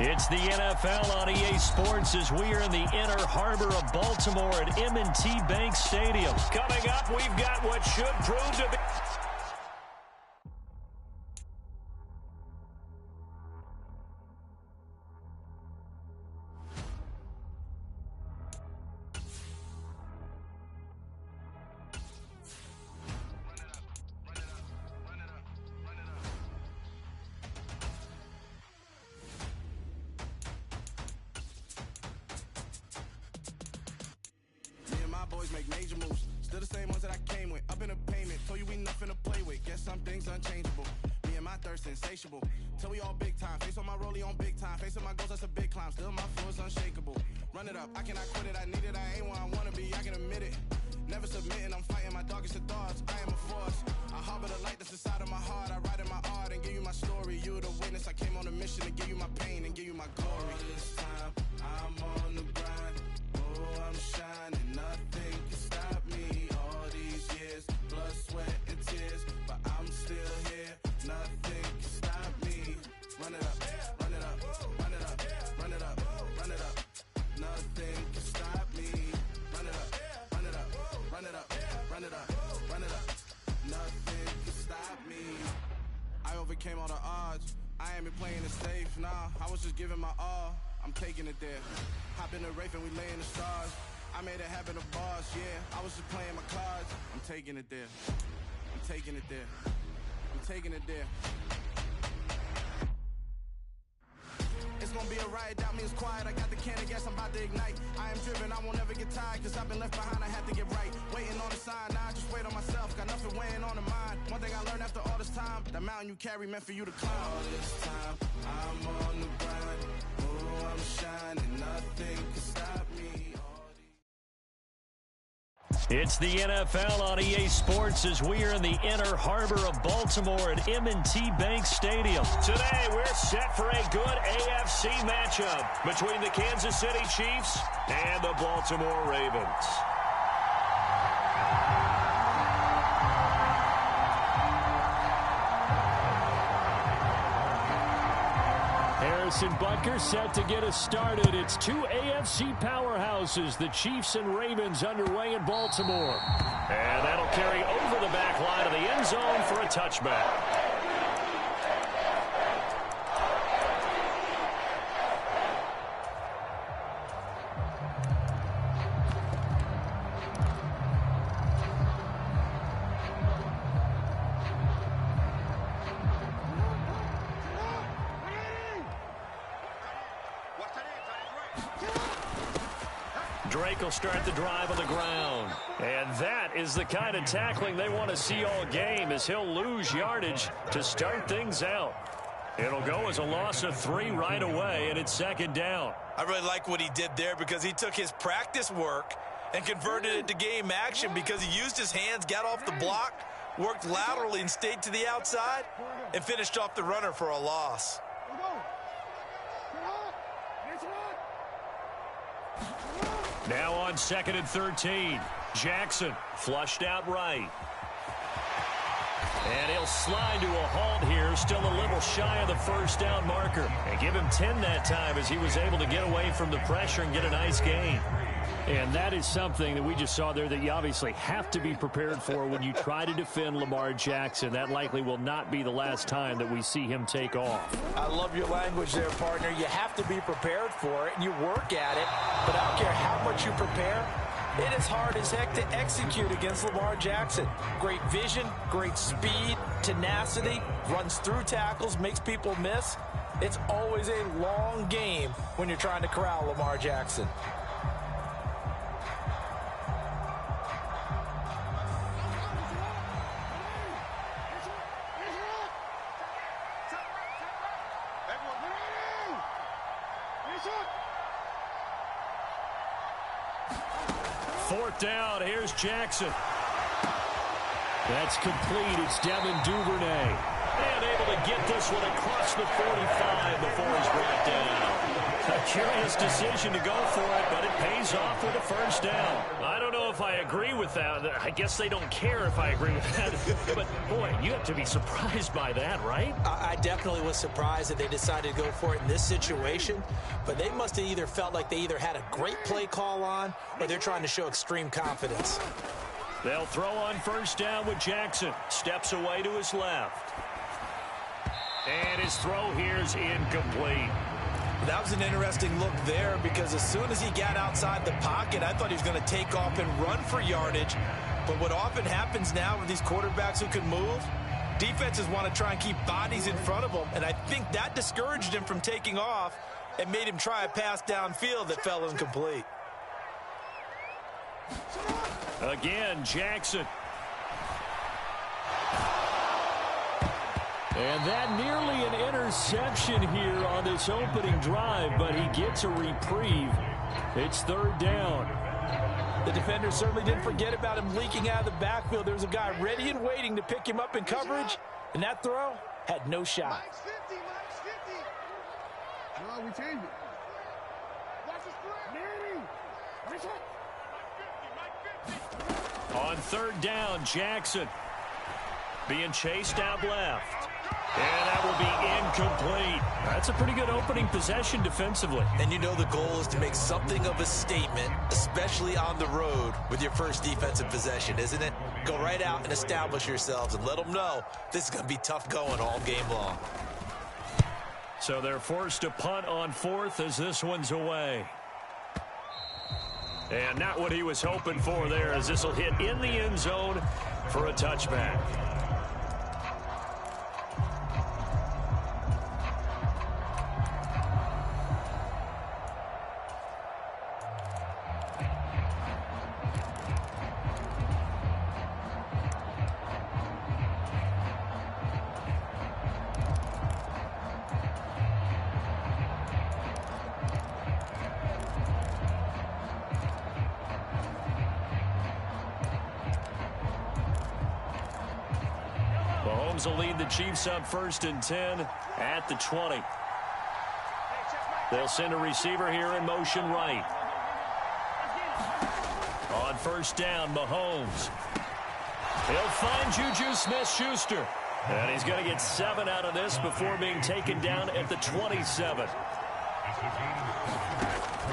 It's the NFL on EA Sports as we are in the inner harbor of Baltimore at M&T Bank Stadium. Coming up, we've got what should prove to be... Boys make major moves, still the same ones that I came with. Up in a payment, told you we nothing to play with. Guess some things unchangeable. Me and my thirst insatiable. Till we all big time. Face on my rollie on big time. Facing my goals, that's a big climb. Still my flow is unshakable. Run it up, I cannot quit it. I need it, I ain't where I wanna be. I can admit it. Never submitting, I'm fighting my darkest of thoughts. I am a force. I harbor the light that's inside of my heart. I write in my art and give you my story. You the witness. I came on a mission to give you my pain and give you my glory. All this time, I'm on the grind. Oh, I'm shining. Nothing can stop me. All these years, blood, sweat, and tears. But I'm still here. Nothing can stop me. Run it up, run it up, run it up, run it up, run it up. Nothing can stop me. Run it up, run it up, run it up, run it up, run it up. Nothing can stop me. I overcame all the odds. I ain't been playing it safe, nah. I was just giving my all. I'm taking it there. Hop in the Wraith and we lay in the stars. I made it happen to boss, yeah. I was just playing my cards. I'm taking it there. I'm taking it there. I'm taking it there. It's gonna be a riot, doubt me it's quiet. I got the can of gas, I'm about to ignite. I am driven, I won't ever get tired. Cause I've been left behind, I have to get right. Waiting on the sign, now I just wait on myself. Got nothing weighing on the mind. One thing I learned after all this time, the mountain you carry meant for you to climb. All this time, I'm on the grind. Oh, I'm shining, nothing can stop me. It's the NFL on EA Sports as we are in the inner harbor of Baltimore at M&T Bank Stadium. Today, we're set for a good AFC matchup between the Kansas City Chiefs and the Baltimore Ravens. Harrison Butker set to get us started. It's two AFC powerhouses, the Chiefs and Ravens, underway in Baltimore. And that'll carry over the back line of the end zone for a touchback. Drake will start the drive on the ground. And that is the kind of tackling they want to see all game as he'll lose yardage to start things out. It'll go as a loss of 3 right away, and it's second down. I really like what he did there because he took his practice work and converted it to game action because he used his hands, got off the block, worked laterally and stayed to the outside, and finished off the runner for a loss. Now on 2nd and 13. Jackson flushed out right. And he'll slide to a halt here, still a little shy of the first down marker. And give him 10 that time as he was able to get away from the pressure and get a nice gain. And that is something that we just saw there that you obviously have to be prepared for when you try to defend Lamar Jackson. That likely will not be the last time that we see him take off. I love your language there, partner. You have to be prepared for it, and you work at it. But I don't care how much you prepare, it is hard as heck to execute against Lamar Jackson. Great vision, great speed, tenacity, runs through tackles, makes people miss. It's always a long game when you're trying to corral Lamar Jackson. Fourth down, here's Jackson. That's complete. It's Devin Duvernay. And able to get this one across the 45 before he's brought down. A curious decision to go for it, but it pays off with a first down. I don't know if I agree with that. I guess they don't care if I agree with that. But, boy, you have to be surprised by that, right? I definitely was surprised that they decided to go for it in this situation. But they must have either felt like they either had a great play call on or they're trying to show extreme confidence. They'll throw on first down with Jackson. Steps away to his left. And his throw here is incomplete. That was an interesting look there because as soon as he got outside the pocket, I thought he was going to take off and run for yardage. But what often happens now with these quarterbacks who can move, defenses want to try and keep bodies in front of them. And I think that discouraged him from taking off and made him try a pass downfield that fell incomplete. Again, Jackson. And that nearly an interception here on this opening drive, but he gets a reprieve. It's third down. The defender certainly didn't forget about him leaking out of the backfield. There was a guy ready and waiting to pick him up in coverage, and that throw had no shot. No, we changed it. On third down, Jackson being chased out left. And that will be incomplete. That's a pretty good opening possession defensively. And you know the goal is to make something of a statement, especially on the road with your first defensive possession, isn't it? Go right out and establish yourselves and let them know this is going to be tough going all game long. So they're forced to punt on fourth as this one's away. And not what he was hoping for there, as this will hit in the end zone for a touchback. Mahomes will lead the Chiefs up first and 10 at the 20. They'll send a receiver here in motion right. On first down, Mahomes. He'll find Juju Smith-Schuster. And he's going to get 7 out of this before being taken down at the 27.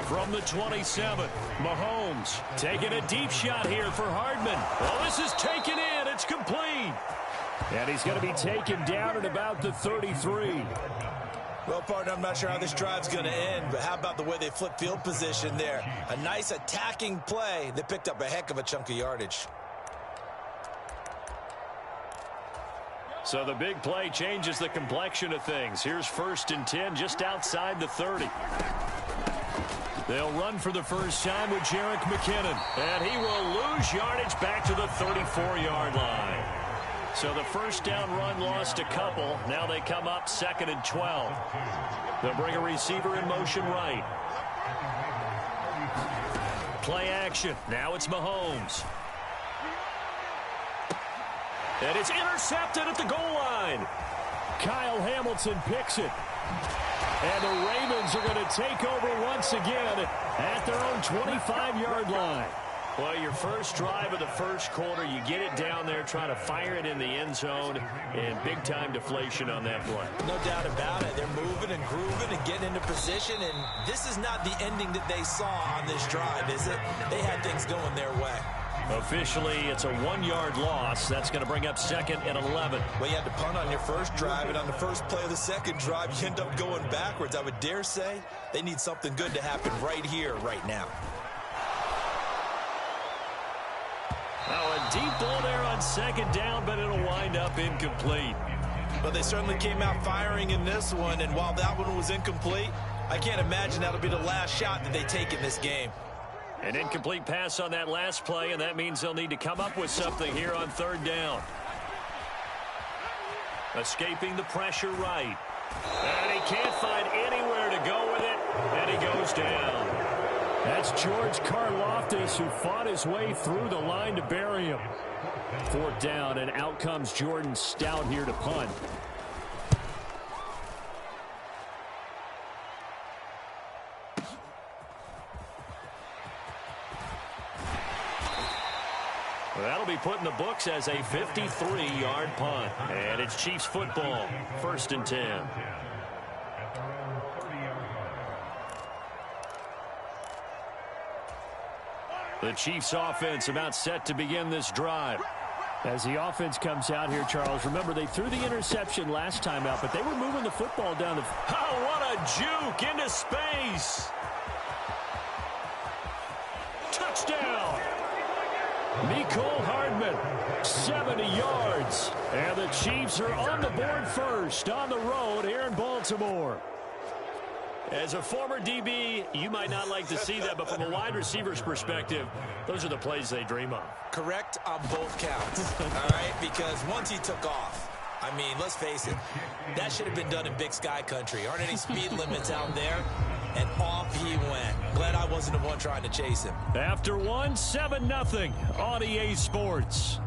From the 27, Mahomes taking a deep shot here for Hardman. Well, this is taken in. It's complete. And he's going to be taken down at about the 33. Well, partner, I'm not sure how this drive's going to end, but how about the way they flip field position there? A nice attacking play that picked up a heck of a chunk of yardage. So the big play changes the complexion of things. Here's first and 10 just outside the 30. They'll run for the first time with Jerick McKinnon. And he will lose yardage back to the 34-yard line. So the first down run lost a couple. Now they come up second and 12. They'll bring a receiver in motion right. Play action. Now it's Mahomes. And it's intercepted at the goal line. Kyle Hamilton picks it. And the Ravens are going to take over once again at their own 25-yard line. Well, your first drive of the first quarter, you get it down there, trying to fire it in the end zone, and big-time deflation on that play. No doubt about it. They're moving and grooving and getting into position, and this is not the ending that they saw on this drive, is it? They had things going their way. Officially, it's a 1-yard loss. That's going to bring up second and 11. Well, you had to punt on your first drive, and on the first play of the second drive, you end up going backwards. I would dare say they need something good to happen right here, right now. Oh, a deep ball there on second down, but it'll wind up incomplete. Well, they certainly came out firing in this one, and while that one was incomplete, I can't imagine that'll be the last shot that they take in this game. An incomplete pass on that last play, and that means they'll need to come up with something here on third down. Escaping the pressure right. And he can't find anywhere to go with it, and he goes down. That's George Karlaftis, who fought his way through the line to bury him. Fourth down, and out comes Jordan Stout here to punt. That'll be put in the books as a 53-yard punt. And it's Chiefs football, 1st and 10. The Chiefs offense about set to begin this drive. As the offense comes out here, Charles, remember they threw the interception last time out, but they were moving the football down the... Oh, what a juke into space. Touchdown. Mecole Hardman, 70 yards. And the Chiefs are on the board first on the road here in Baltimore. As a former DB, you might not like to see that, but from a wide receiver's perspective, those are the plays they dream of. Correct on both counts, all right? Because once he took off, I mean, let's face it, that should have been done in Big Sky country. Aren't any speed limits out there? And off he went. Glad I wasn't the one trying to chase him. After one, 7-0 on EA Sports.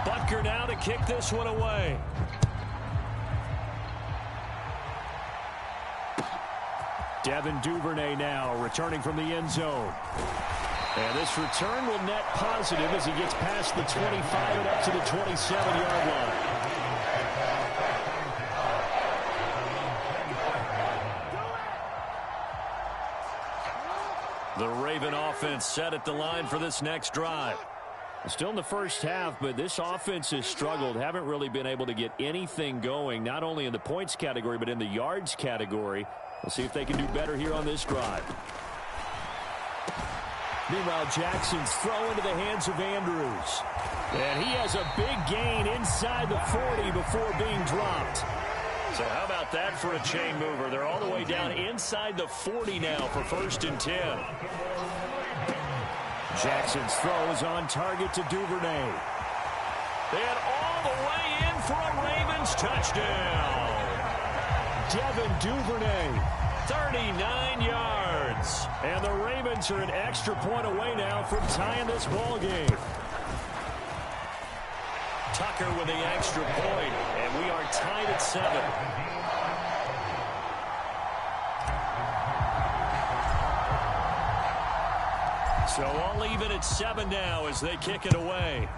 Butker now to kick this one away. Devin Duvernay now returning from the end zone. And this return will net positive as he gets past the 25 and up to the 27-yard line. The Raven offense set at the line for this next drive. Still in the first half, but this offense has struggled. Haven't really been able to get anything going, not only in the points category, but in the yards category. We'll see if they can do better here on this drive. Meanwhile, Jackson's throw into the hands of Andrews. And he has a big gain inside the 40 before being dropped. So how about that for a chain mover? They're all the way down inside the 40 now for 1st and 10. Jackson's throw is on target to Duvernay. And all the way in for a Ravens touchdown. Devin Duvernay, 39 yards. And the Ravens are an extra point away now from tying this ball game. Tucker with the extra point, and we are tied at 7. So all even at 7 now as they kick it away.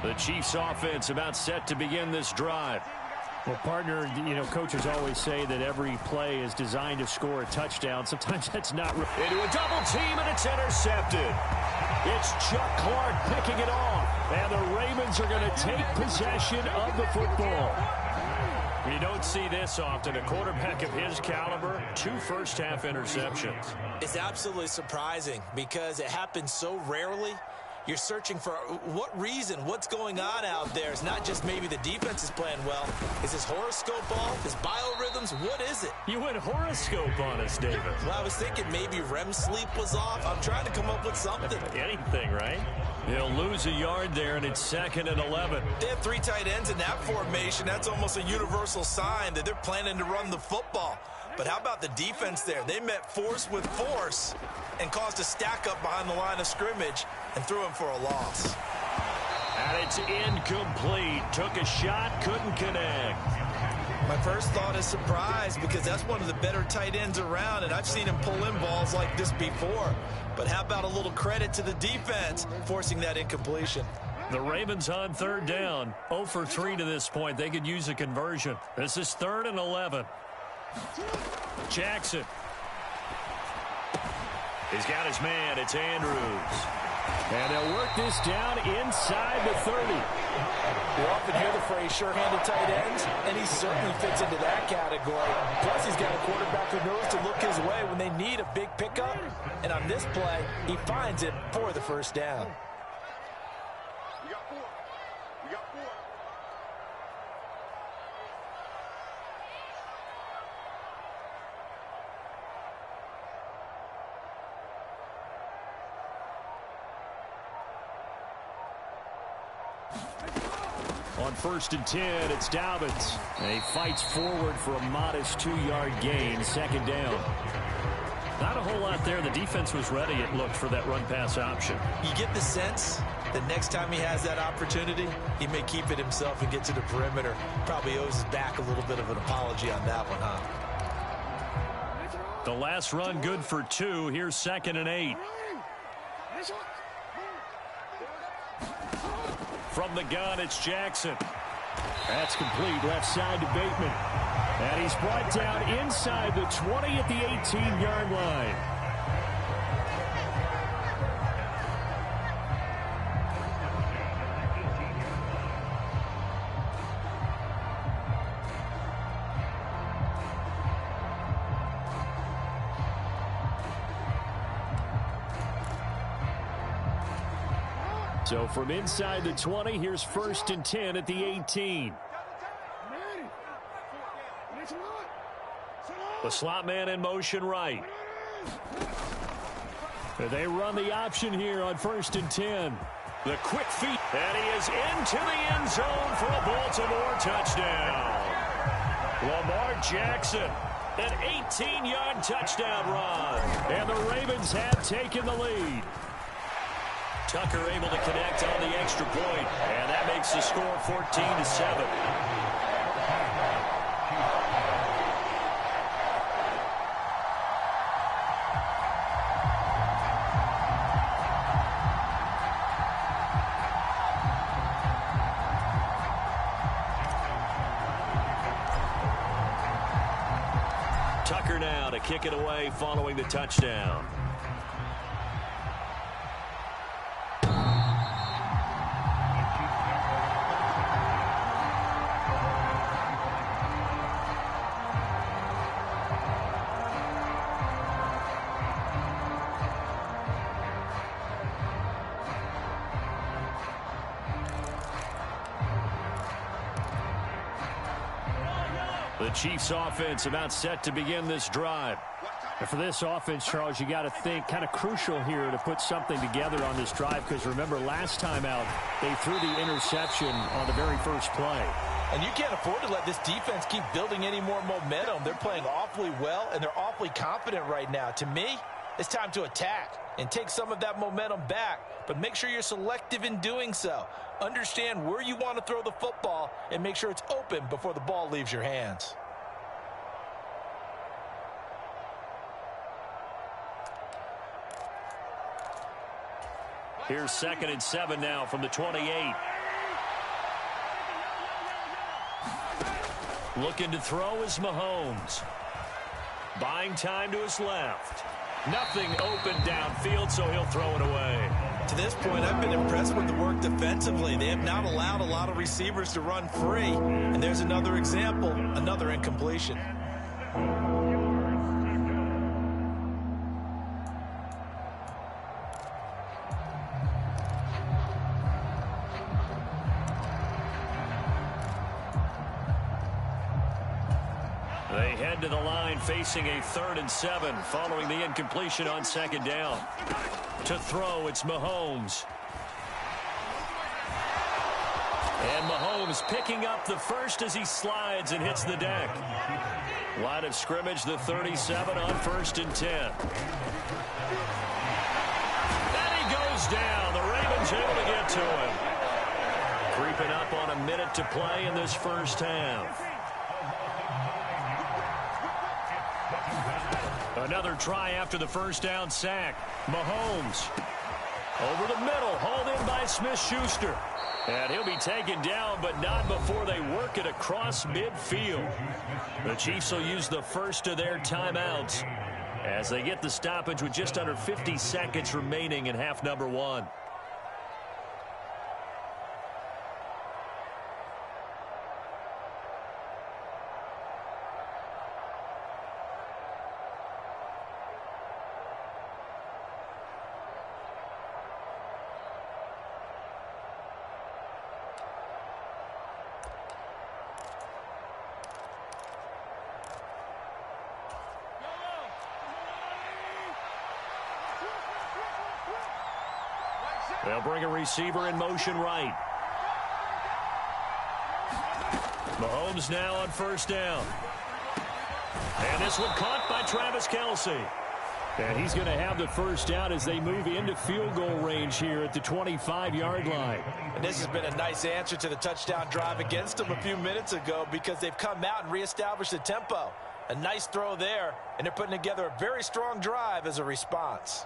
The Chiefs offense about set to begin this drive. Well, partner, you know, coaches always say that every play is designed to score a touchdown. Sometimes that's not. Into a double team, and it's intercepted. It's Chuck Clark picking it off. And the Ravens are going to take possession of the football. You don't see this often. A quarterback of his caliber, 2 first-half interceptions. It's absolutely surprising because it happens so rarely. You're searching for what reason, what's going on out there. It's not just maybe the defense is playing well. Is his horoscope off? His biorhythms? What is it? You went horoscope on us, David. Well, I was thinking maybe REM sleep was off. I'm trying to come up with something. Anything, right? He'll lose a yard there, and it's 2nd and 11. They have 3 tight ends in that formation. That's almost a universal sign that they're planning to run the football. But how about the defense there? They met force with force and caused a stack up behind the line of scrimmage and threw him for a loss. And it's incomplete. Took a shot, couldn't connect. My first thought is surprise because that's one of the better tight ends around, and I've seen him pull in balls like this before. But how about a little credit to the defense forcing that incompletion? The Ravens on 3rd down. 0 for 3 to this point. They could use a conversion. This is 3rd and 11. Jackson. He's got his man. It's Andrews. And they'll work this down inside the 30. You often hear the phrase sure-handed tight ends, and he certainly fits into that category. Plus, he's got a quarterback who knows to look his way when they need a big pickup. And on this play, he finds it for the 1st down. On 1st and 10, it's Dobbins. And he fights forward for a modest 2-yard gain, 2nd down. Not a whole lot there. The defense was ready, it looked, for that run-pass option. You get the sense that next time he has that opportunity, he may keep it himself and get to the perimeter. Probably owes his back a little bit of an apology on that one, huh? The last run good for 2. Here's 2nd and 8. From the gun, it's Jackson. That's complete. Left side to Bateman. And he's brought down inside the 20 at the 18-yard line. So from inside the 20, here's 1st and 10 at the 18. The slot man in motion right. They run the option here on 1st and 10. The quick feet, and he is into the end zone for a Baltimore touchdown. Lamar Jackson, an 18-yard touchdown run. And the Ravens have taken the lead. Tucker able to connect on the extra point, and that makes the score 14-7. Tucker now to kick it away following the touchdown. The Chiefs offense about set to begin this drive. And for this offense, Charles, you got to think kind of crucial here to put something together on this drive, because remember last time out they threw the interception on the very first play. And you can't afford to let this defense keep building any more momentum. They're playing awfully well, and they're awfully confident right now. To me, it's time to attack and take some of that momentum back, but make sure you're selective in doing so. Understand where you want to throw the football and make sure it's open before the ball leaves your hands. Here's 2nd and 7 now from the 28. Looking to throw is Mahomes. Buying time to his left. Nothing open downfield, so he'll throw it away. To this point, I've been impressed with the work defensively. They have not allowed a lot of receivers to run free. And there's another example, another incompletion. They head to the line facing a 3rd and 7 following the incompletion on 2nd down. To throw, it's Mahomes. And Mahomes picking up the first as he slides and hits the deck. Line of scrimmage, the 37 on 1st and 10. And he goes down. The Ravens able to get to him. Creeping up on a minute to play in this first half. Another try after the first down sack. Mahomes over the middle, hauled in by Smith-Schuster. And he'll be taken down, but not before they work it across midfield. The Chiefs will use the first of their timeouts as they get the stoppage with just under 50 seconds remaining in half number 1. They'll bring a receiver in motion right. Mahomes now on first down. And this one caught by Travis Kelce. And he's going to have the first down as they move into field goal range here at the 25-yard line. And this has been a nice answer to the touchdown drive against them a few minutes ago because they've come out and reestablished the tempo. A nice throw there, and they're putting together a very strong drive as a response.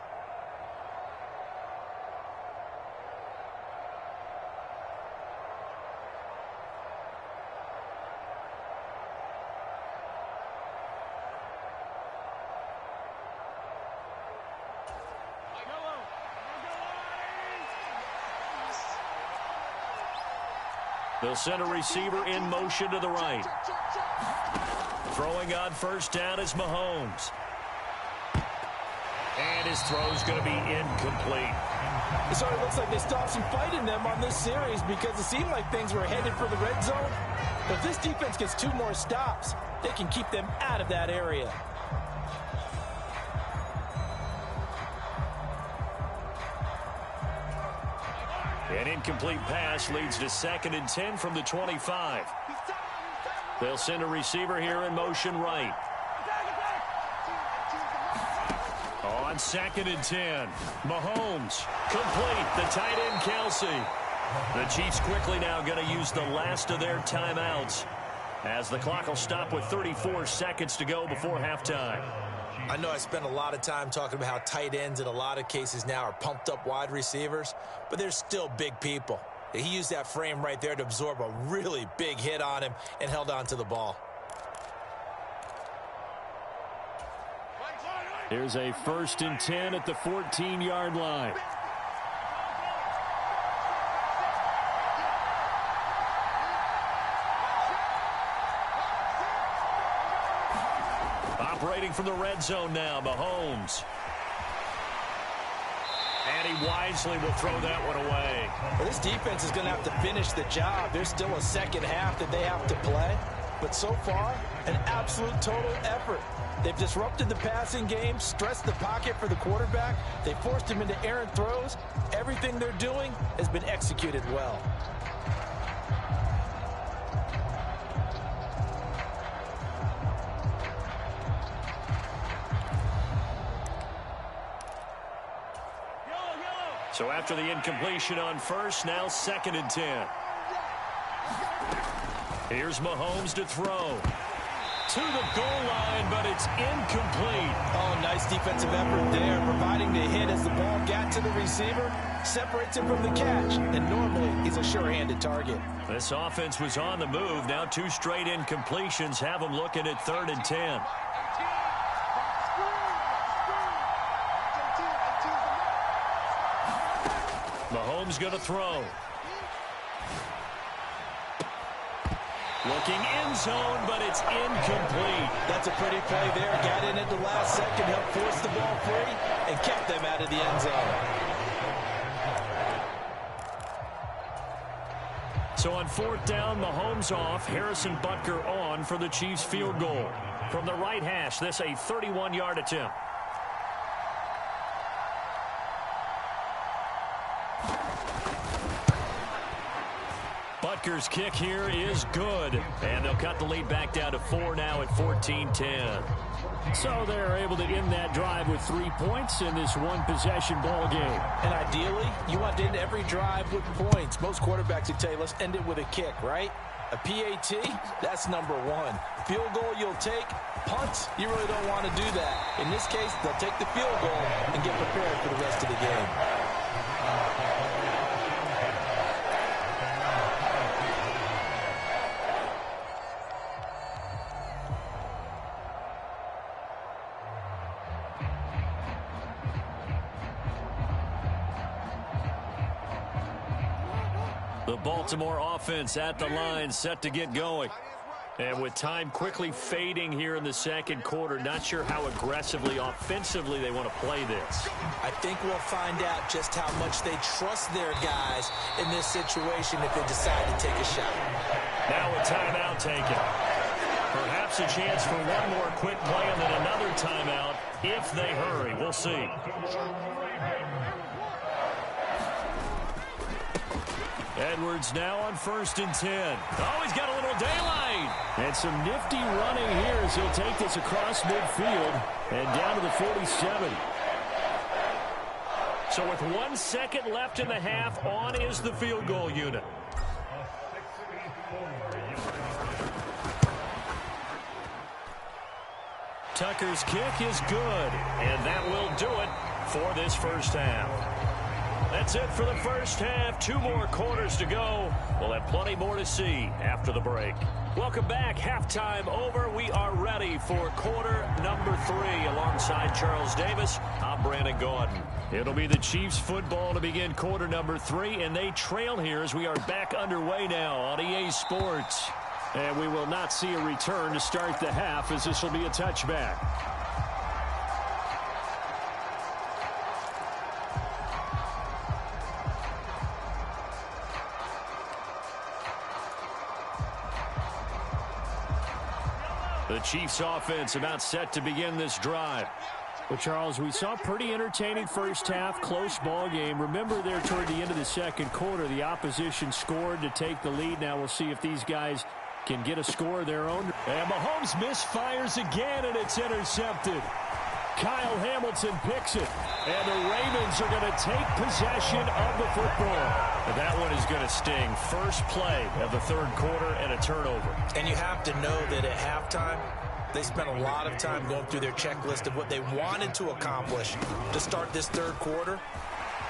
They'll send a receiver in motion to the right. Throwing on first down is Mahomes. And his throw's going to be incomplete. It sort of looks like they stopped some fight in them on this series because it seemed like things were headed for the red zone. But if this defense gets 2 more stops, they can keep them out of that area. An incomplete pass leads to 2nd and 10 from the 25. They'll send a receiver here in motion right. On 2nd and 10, Mahomes complete. The tight end Kelce. The Chiefs quickly now going to use the last of their timeouts as the clock will stop with 34 seconds to go before halftime. I know I spent a lot of time talking about how tight ends in a lot of cases now are pumped up wide receivers, but they're still big people. He used that frame right there to absorb a really big hit on him and held on to the ball. Here's a 1st and 10 at the 14-yard line. Operating from the red zone now, Mahomes. And he wisely will throw that one away. Well, this defense is going to have to finish the job. There's still a second half that they have to play. But so far, an absolute total effort. They've disrupted the passing game, stressed the pocket for the quarterback. They forced him into errant throws. Everything they're doing has been executed well. So after the incompletion on first, now 2nd and 10. Here's Mahomes to throw. To the goal line, but it's incomplete. Oh, nice defensive effort there, providing the hit as the ball got to the receiver, separates him from the catch, and normally he's a sure-handed target. This offense was on the move. Now 2 straight incompletions have them looking at 3rd and 10. Mahomes going to throw. Looking end zone, but it's incomplete. That's a pretty play there. Got in at the last second, helped force the ball free, and kept them out of the end zone. So on 4th down, Mahomes off. Harrison Butker on for the Chiefs field goal. From the right hash, this a 31-yard attempt. Butker's kick here is good. And they'll cut the lead back down to 4 now at 14-10. So they're able to end that drive with 3 points in this one-possession ball game. And ideally, you want to end every drive with points. Most quarterbacks would tell you, let's end it with a kick, right? A PAT, that's number 1. Field goal you'll take. Punts, you really don't want to do that. In this case, they'll take the field goal and get prepared for the rest of the game. The Baltimore offense at the line, set to get going. And with time quickly fading here in the second quarter, not sure how aggressively, offensively they want to play this. I think we'll find out just how much they trust their guys in this situation if they decide to take a shot. Now a timeout taken. Perhaps a chance for one more quick play and then another timeout if they hurry. We'll see. Edwards now on 1st and 10. Oh, he's got a little daylight. And some nifty running here as he'll take this across midfield and down to the 47. So with 1 second left in the half, on is the field goal unit. Tucker's kick is good, and that will do it for this first half. That's it for the first half. 2 more quarters to go. We'll have plenty more to see after the break. Welcome back. Halftime over. We are ready for quarter number 3. Alongside Charles Davis, I'm Brandon Gaudin. It'll be the Chiefs football to begin quarter number 3, and they trail here as we are back underway now on EA Sports. And we will not see a return to start the half, as this will be a touchback. The Chiefs offense about set to begin this drive. Well, Charles, we saw a pretty entertaining first half, close ball game. Remember there toward the end of the second quarter, the opposition scored to take the lead. Now we'll see if these guys can get a score of their own. And Mahomes misfires again, and it's intercepted. Kyle Hamilton picks it, and the Ravens are going to take possession of the football. And that one is going to sting. First play of the third quarter and a turnover. And you have to know that at halftime, they spent a lot of time going through their checklist of what they wanted to accomplish to start this third quarter.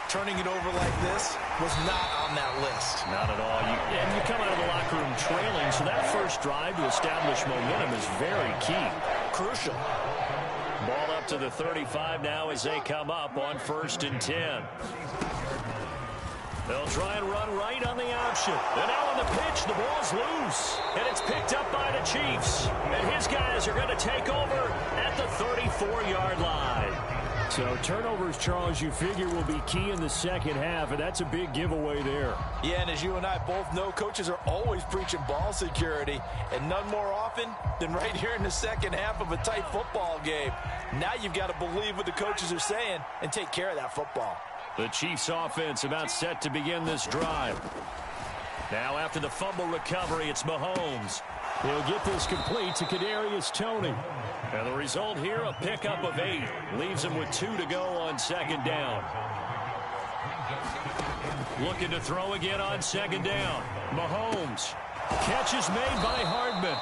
Turning it over like this was not on that list. Not at all. And you come out of the locker room trailing, so that first drive to establish momentum is very key. Crucial. Ball up to the 35 now as they come up on 1st and 10. They'll try and run right on the option. And now on the pitch, the ball's loose. And it's picked up by the Chiefs. And his guys are going to take over at the 34-yard line. So turnovers, Charles, you figure will be key in the second half, and that's a big giveaway there. Yeah, and as you and I both know, coaches are always preaching ball security, and none more often than right here in the second half of a tight football game. Now you've got to believe what the coaches are saying and take care of that football. The Chiefs offense about set to begin this drive. Now after the fumble recovery, it's Mahomes. He'll get this complete to Kadarius Toney. And the result here, a pickup of 8. Leaves him with 2 to go on second down. Looking to throw again on second down. Mahomes. Catch is made by Hardman.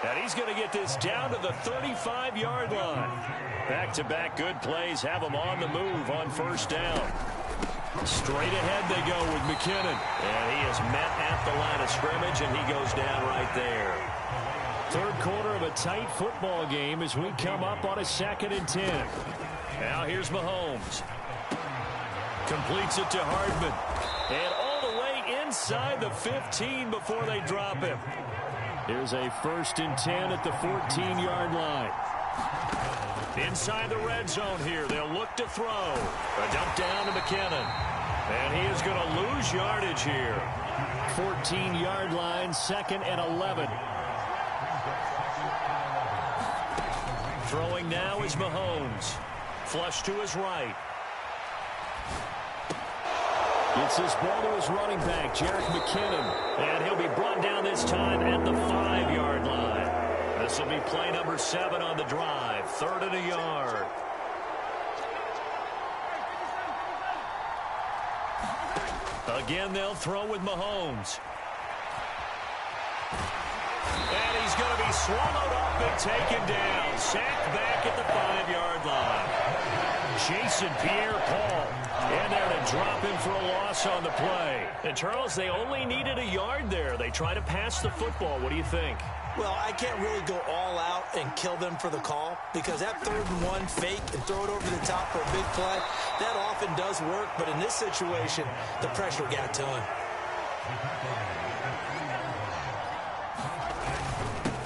And he's going to get this down to the 35-yard line. Back-to-back good plays have him on the move on first down. Straight ahead they go with McKinnon. And he is met at the line of scrimmage, and he goes down right there. Third quarter of a tight football game as we come up on a 2nd and 10. Now here's Mahomes. Completes it to Hardman. And all the way inside the 15 before they drop him. Here's a 1st and 10 at the 14-yard line. Inside the red zone here. They'll look to throw. A dump down to McKinnon. And he is going to lose yardage here. 14-yard line, 2nd and 11. Throwing now is Mahomes. Flush to his right. Gets this ball to his running back, Jerick McKinnon. And he'll be brought down this time at the 5-yard line. This will be play number 7 on the drive. 3rd and a yard. Again, they'll throw with Mahomes. And he's going to be swallowed up and taken down. Sacked back at the 5-yard line. Jason Pierre-Paul. And there to drop him for a loss on the play. And, Charles, they only needed a yard there. They try to pass the football. What do you think? Well, I can't really go all out and kill them for the call because that 3rd and 1 fake and throw it over the top for a big play, that often does work. But in this situation, the pressure got to him.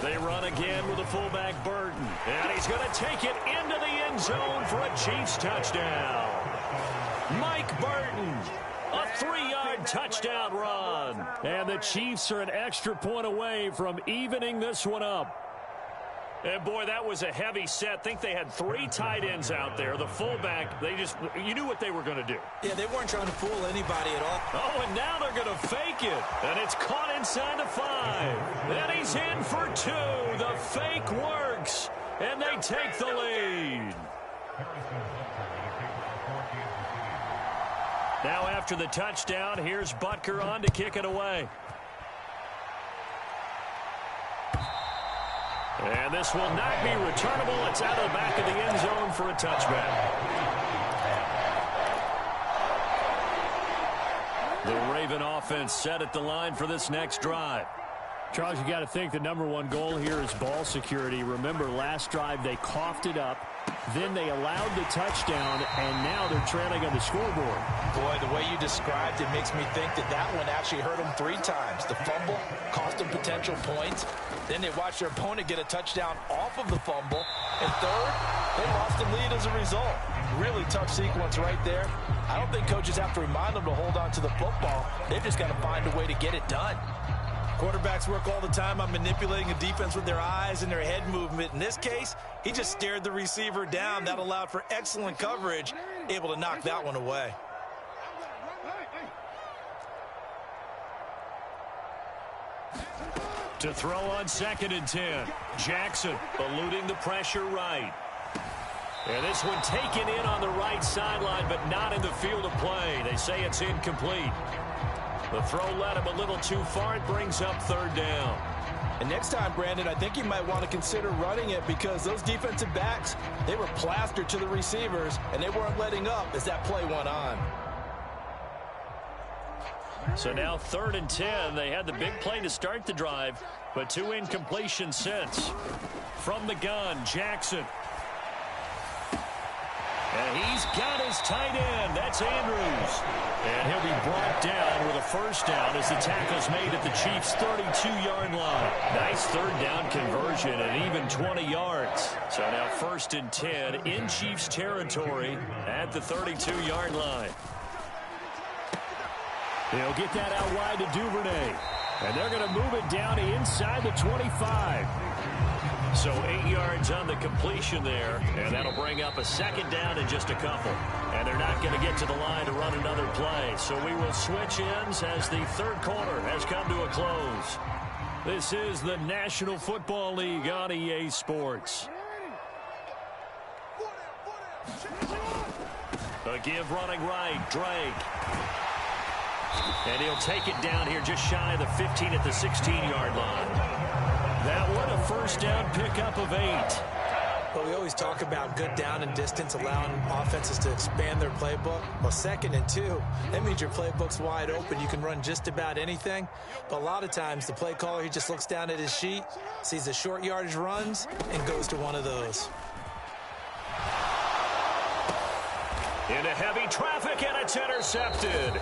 They run again with the fullback Burton. And he's going to take it into the end zone for a Chiefs touchdown. Mike Burton, a 3-yard touchdown run. And the Chiefs are an extra point away from evening this one up. And, boy, that was a heavy set. Think they had 3 tight ends out there. The fullback, you knew what they were going to do. Yeah, they weren't trying to fool anybody at all. Oh, and now they're going to fake it. And it's caught inside the 5. Then he's in for 2. The fake works. And they take the lead. Now after the touchdown, here's Butker on to kick it away. And this will not be returnable. It's out of the back of the end zone for a touchback. The Raven offense set at the line for this next drive. Charles, you got to think the #1 goal here is ball security. Remember, last drive they coughed it up. Then they allowed the touchdown, and now they're trailing on the scoreboard. Boy, the way you described it makes me think that one actually hurt them 3 times. The fumble cost them potential points. Then they watched their opponent get a touchdown off of the fumble. And third, they lost the lead as a result. Really tough sequence right there. I don't think coaches have to remind them to hold on to the football. They've just got to find a way to get it done. Quarterbacks work all the time on manipulating a defense with their eyes and their head movement. In this case, he just stared the receiver down. That allowed for excellent coverage, able to knock that one away. To throw on 2nd and 10. Jackson eluding the pressure right. And this one taken in on the right sideline, but not in the field of play. They say it's incomplete. The throw led him a little too far. It brings up 3rd down. And next time, Brandon, I think you might want to consider running it because those defensive backs, they were plastered to the receivers, and they weren't letting up as that play went on. So now 3rd and 10. They had the big play to start the drive, but 2 incompletions since. From the gun, Jackson. And he's got his tight end. That's Andrews. And he'll be brought down with a 1st down as the tackle's made at the Chiefs' 32-yard line. Nice 3rd down conversion and even 20 yards. So now 1st and 10 in Chiefs territory at the 32-yard line. They'll get that out wide to Duvernay. And they're going to move it down inside the 25. So 8 yards on the completion there, and that'll bring up a 2nd down in just a couple. And they're not going to get to the line to run another play. So we will switch ends as the 3rd quarter has come to a close. This is the National Football League on EA Sports. A give running right, Drake. And he'll take it down here just shy of the 15 at the 16-yard line. That one a 1st down pickup of 8. But we always talk about good down and distance, allowing offenses to expand their playbook. Well, 2nd and 2, that means your playbook's wide open. You can run just about anything. But a lot of times, the play caller, he just looks down at his sheet, sees the short yardage runs, and goes to one of those. Into heavy traffic, and it's intercepted.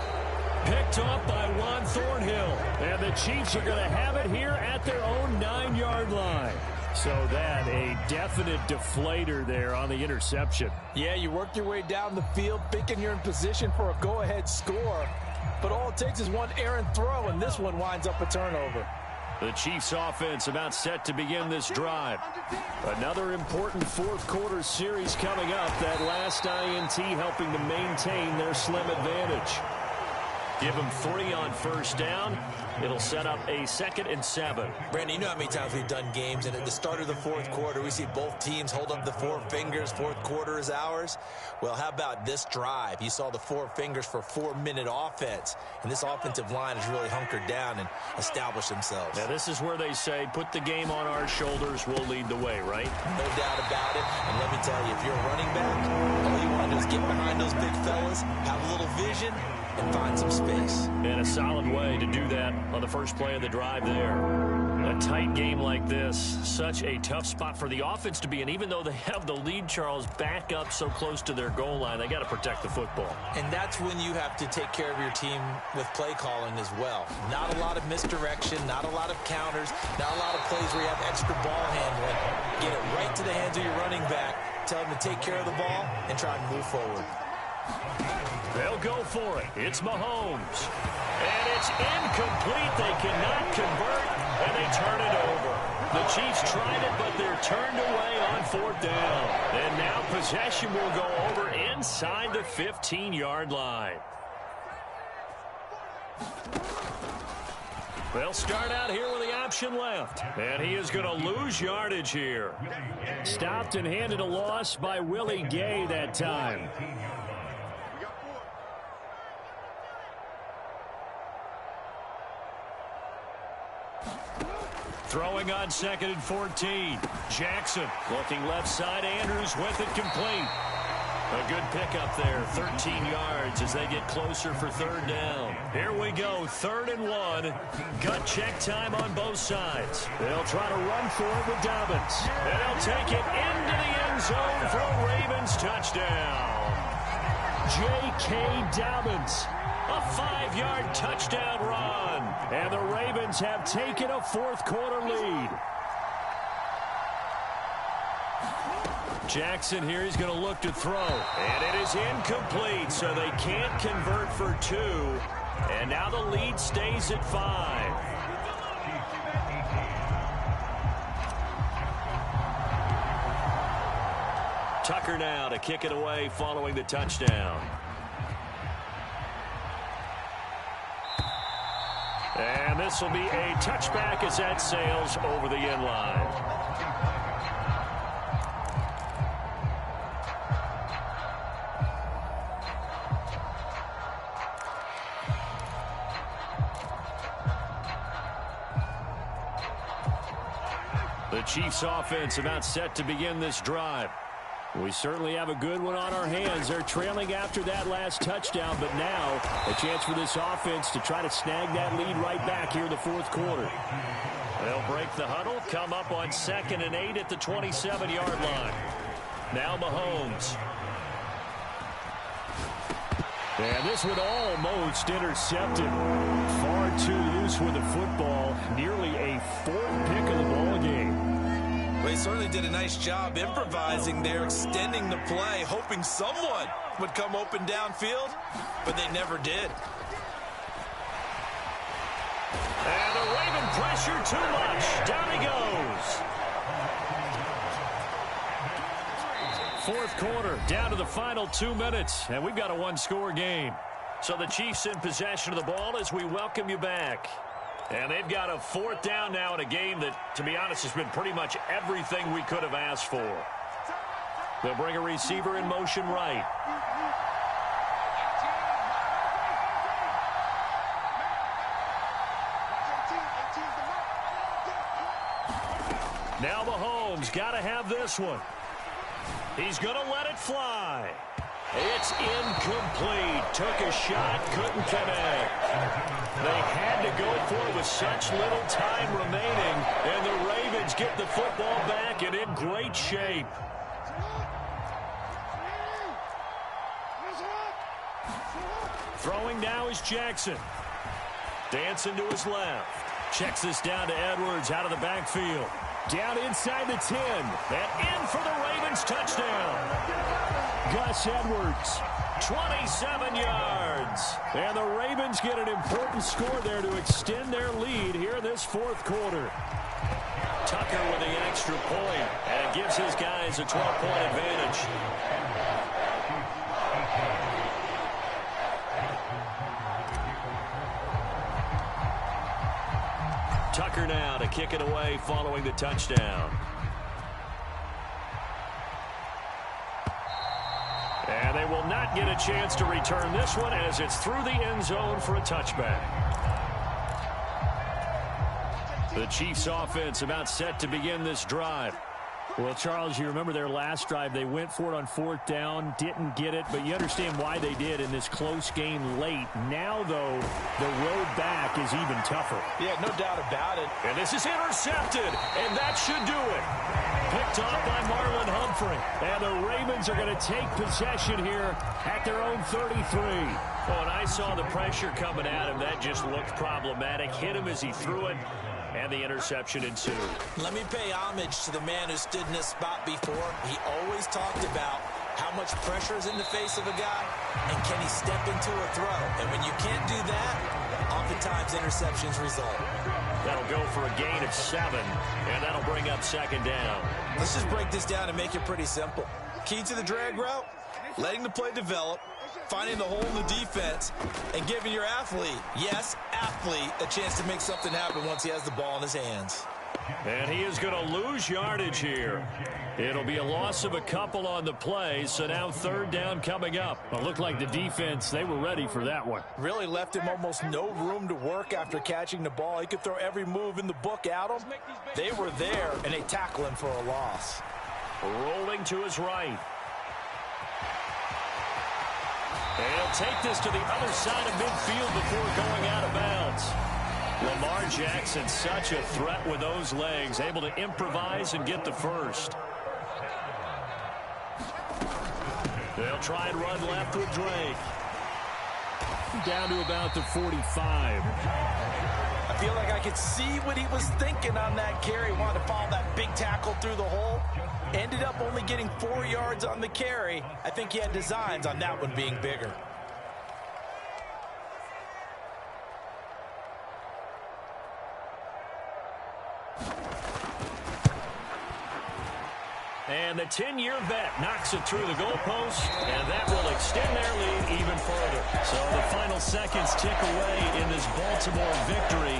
Picked off by Juan Thornhill. And the Chiefs are going to have it here at their own 9-yard line. So that a definite deflator there on the interception. Yeah, you work your way down the field thinking you're in position for a go-ahead score. But all it takes is one errant throw, and this one winds up a turnover. The Chiefs offense about set to begin this drive. Another important 4th quarter series coming up. That last INT helping to maintain their slim advantage. Give them 3 on 1st down. It'll set up a 2nd and 7. Brandon, you know how many times we've done games, and at the start of the 4th quarter, we see both teams hold up the 4 fingers. 4th quarter is ours. Well, how about this drive? You saw the 4 fingers for 4-minute offense, and this offensive line has really hunkered down and established themselves. Now, this is where they say, put the game on our shoulders, we'll lead the way, right? No doubt about it. And let me tell you, if you're a running back, all you want to do is get behind those big fellas, have a little vision, and find some space. And a solid way to do that on the first play of the drive there. A tight game like this, such a tough spot for the offense to be in. Even though they have the lead, Charles, back up so close to their goal line, they got to protect the football. And that's when you have to take care of your team with play calling as well. Not a lot of misdirection, not a lot of counters, not a lot of plays where you have extra ball handling. Get it right to the hands of your running back, tell them to take care of the ball, and try and move forward. They'll go for it. It's Mahomes. And it's incomplete. They cannot convert, and they turn it over. The Chiefs tried it, but they're turned away on 4th down. And now possession will go over inside the 15-yard line. They'll start out here with the option left. And he is going to lose yardage here. Stopped and handed a loss by Willie Gay that time. Throwing on 2nd and 14. Jackson looking left side. Andrews with it complete. A good pickup there. 13 yards as they get closer for 3rd down. Here we go. 3rd and 1. Gut check time on both sides. They'll try to run for it with Dobbins. And they'll take it into the end zone for a Ravens touchdown. J.K. Dobbins. A 5-yard touchdown run. And the Ravens have taken a 4th quarter lead. Jackson here, he's going to look to throw. And it is incomplete, so they can't convert for 2. And now the lead stays at 5. Tucker now to kick it away following the touchdown. And this will be a touchback as that sails over the end line. The Chiefs offense about set to begin this drive. We certainly have a good one on our hands. They're trailing after that last touchdown, but now a chance for this offense to try to snag that lead right back here in the 4th quarter. They'll break the huddle, come up on 2nd and 8 at the 27-yard line. Now Mahomes. And this one almost intercepted. Far too loose with the football. Nearly a 4th pick of the ball game. They certainly did a nice job improvising there, extending the play, hoping someone would come open downfield, but they never did. And the Raven pressure too much. Down he goes. 4th quarter, down to the final 2 minutes, and we've got a 1-score game. So the Chiefs in possession of the ball as we welcome you back. And they've got a 4th down now in a game that, to be honest, has been pretty much everything we could have asked for. They'll bring a receiver in motion right. Now Mahomes got to have this one. He's going to let it fly. It's incomplete. Took a shot, couldn't connect. They had to go for it with such little time remaining, and the Ravens get the football back and in great shape. Throwing now is Jackson. Dancing to his left. Checks this down to Edwards out of the backfield. Down inside the 10. And in for the Ravens touchdown. Gus Edwards, 27 yards. And the Ravens get an important score there to extend their lead here in this 4th quarter. Tucker with the extra point, and it gives his guys a 12-point advantage. Tucker now to kick it away following the touchdown. And they will not get a chance to return this one as it's through the end zone for a touchback. The Chiefs offense about set to begin this drive. Well, Charles, you remember their last drive. They went for it on 4th down, didn't get it, but you understand why they did in this close game late. Now, though, the road back is even tougher. Yeah, no doubt about it. And this is intercepted, and that should do it. Picked off by Marlon Humphrey. And the Ravens are going to take possession here at their own 33. Oh, and I saw the pressure coming at him. That just looked problematic. Hit him as he threw it. And the interception ensued. Let me pay homage to the man who stood in this spot before. He always talked about how much pressure is in the face of a guy and can he step into a throw. And when you can't do that, Oftentimes, interceptions result. That'll go for a gain of 7, and that'll bring up second down. Let's just break this down and make it pretty simple. Key to the drag route, letting the play develop, finding the hole in the defense, and giving your athlete, yes, athlete, a chance to make something happen once he has the ball in his hands. And he is going to lose yardage here. It'll be a loss of a couple on the play, so now third down coming up. It looked like the defense, they were ready for that one. Really left him almost no room to work after catching the ball. He could throw every move in the book at him. They were there, and they tackle him for a loss. Rolling to his right. And he'll take this to the other side of midfield before going out of bounds. Lamar Jackson, such a threat with those legs, able to improvise and get the first. They'll try and run left with Drake. Down to about the 45. I feel like I could see what he was thinking on that carry. Wanted to follow that big tackle through the hole. Ended up only getting 4 yards on the carry. I think he had designs on that one being bigger. And the 10-year vet knocks it through the goalpost, and that will extend their lead even further. So the final seconds tick away in this Baltimore victory,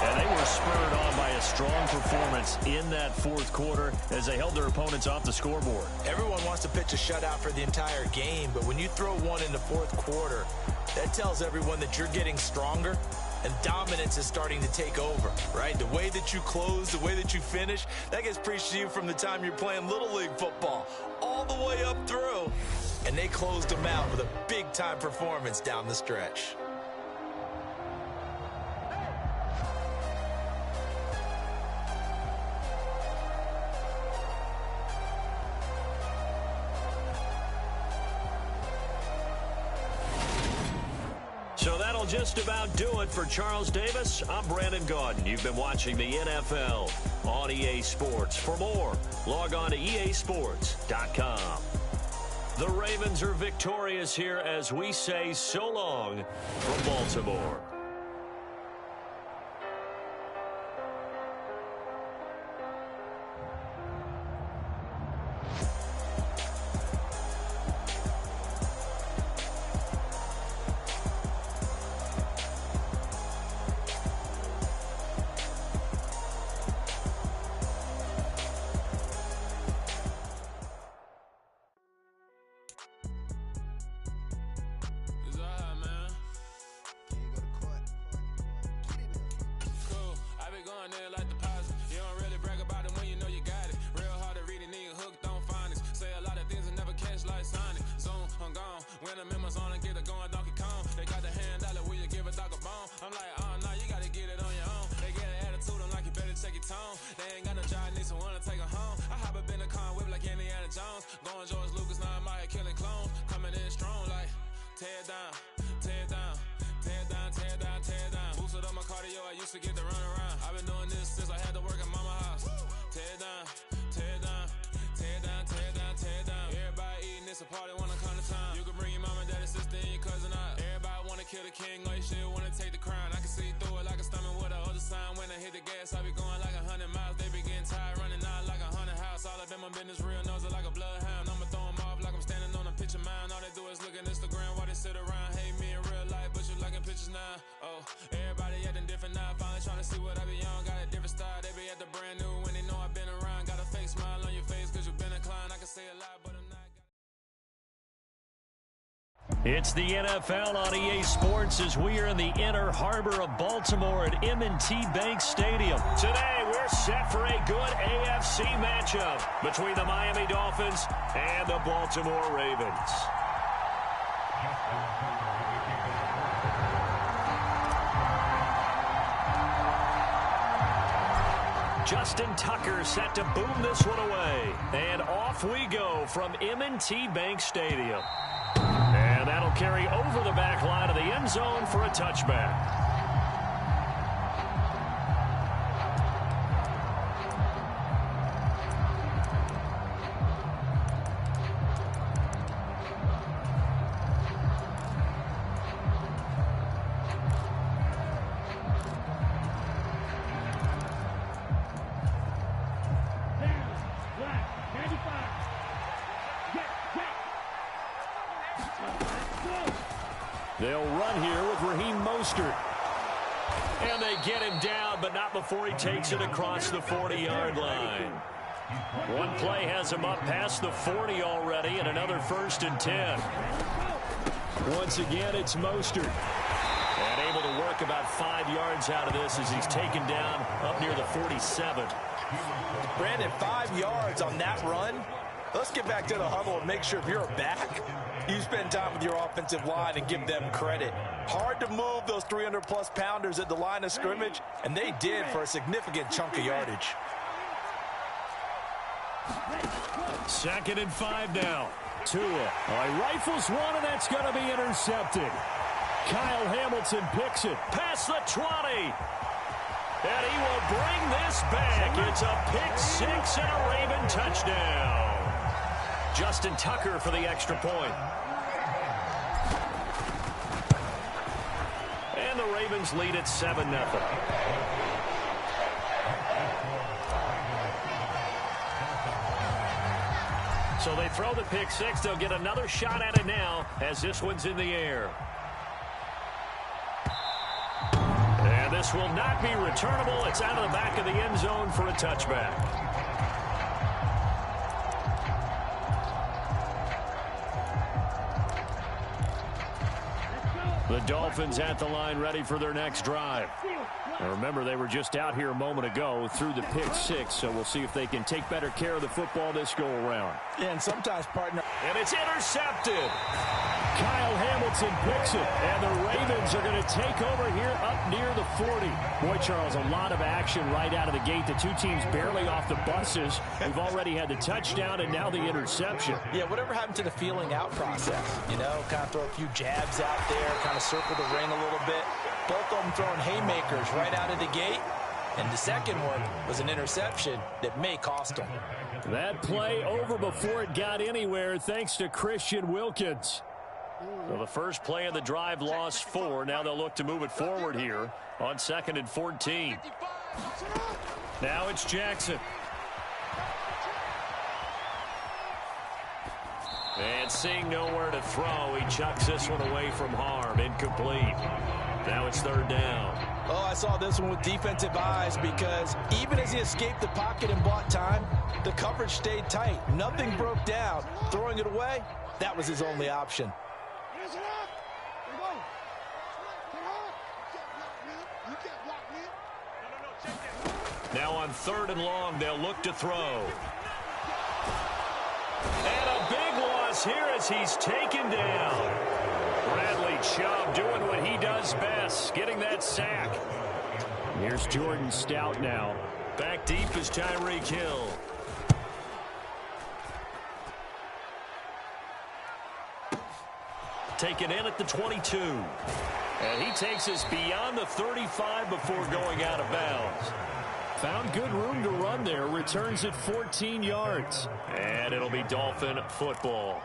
and they were spurred on by a strong performance in that fourth quarter as they held their opponents off the scoreboard. Everyone wants to pitch a shutout for the entire game, but when you throw one in the fourth quarter, that tells everyone that you're getting stronger and dominance is starting to take over, right? The way that you close, the way that you finish, that gets preached to you from the time you're playing Little League football all the way up through. And they closed them out with a big-time performance down the stretch. So that'll just about do it for Charles Davis. I'm Brandon Gaudin. You've been watching the NFL on EA Sports. For more, log on to easports.com. The Ravens are victorious here as we say so long from Baltimore. It's the NFL on EA Sports as we are in the inner harbor of Baltimore at M&T Bank Stadium. Today, we're set for a good AFC matchup between the Miami Dolphins and the Baltimore Ravens. Justin Tucker set to boom this one away. And off we go from M&T Bank Stadium. And that'll carry over the back line of the end zone for a touchback. They'll run here with Raheem Mostert. And they get him down, but not before he takes it across the 40-yard line. One play has him up past the 40 already, and another 1st and 10. Once again, it's Mostert. And able to work about 5 yards out of this as he's taken down up near the 47. Brandon, 5 yards on that run. Let's get back to the huddle and make sure if you're a back, you spend time with your offensive line and give them credit. Hard to move those 300-plus pounders at the line of scrimmage, and they did for a significant chunk of yardage. 2nd and 5 now. Tua. He rifles one, and that's going to be intercepted. Kyle Hamilton picks it past the 20. And he will bring this back. It's a pick 6 and a Raven touchdown. Justin Tucker for the extra point. And the Ravens lead at 7-0. So they throw the pick 6. They'll get another shot at it now as this one's in the air. And this will not be returnable. It's out of the back of the end zone for a touchback. The Dolphins at the line ready for their next drive. Now remember, they were just out here a moment ago through the pick 6, so we'll see if they can take better care of the football this go-around. And sometimes, partner. And it's intercepted. Kyle Hamilton picks it, and the Ravens are going to take over here up near the 40. Boy, Charles, a lot of action right out of the gate. The two teams barely off the buses. We've already had the touchdown and now the interception. Yeah, whatever happened to the feeling out process? You know, kind of throw a few jabs out there, kind of circle the ring a little bit. Both of them throwing haymakers right out of the gate. And the second one was an interception that may cost them. That play over before it got anywhere thanks to Christian Wilkins. So the first play of the drive lost 4. Now they'll look to move it forward here on 2nd and 14. Now it's Jackson. And seeing nowhere to throw, he chucks this one away from harm. Incomplete. Now it's 3rd down. Oh, I saw this one with defensive eyes because even as he escaped the pocket and bought time, the coverage stayed tight. Nothing broke down. Throwing it away, that was his only option. Now on 3rd and long, they'll look to throw. And a big loss here as he's taken down. Bradley Chubb doing what he does best, getting that sack. Here's Jordan Stout now. Back deep is Tyreek Hill. Taken in at the 22. And he takes us beyond the 35 before going out of bounds. Found good room to run there. Returns at 14 yards. And it'll be Dolphin football.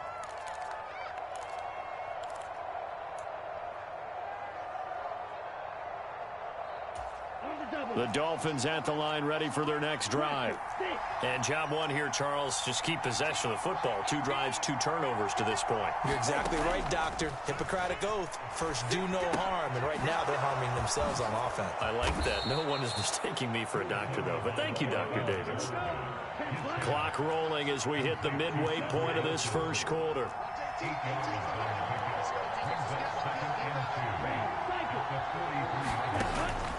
The Dolphins at the line ready for their next drive. And job one here, Charles, just keep possession of the football. 2 drives, 2 turnovers to this point. You're exactly right, Doctor. Hippocratic oath. First, do no harm. And right now, they're harming themselves on offense. I like that. No one is mistaking me for a doctor, though. But thank you, Dr. Davis. Clock rolling as we hit the midway point of this first quarter.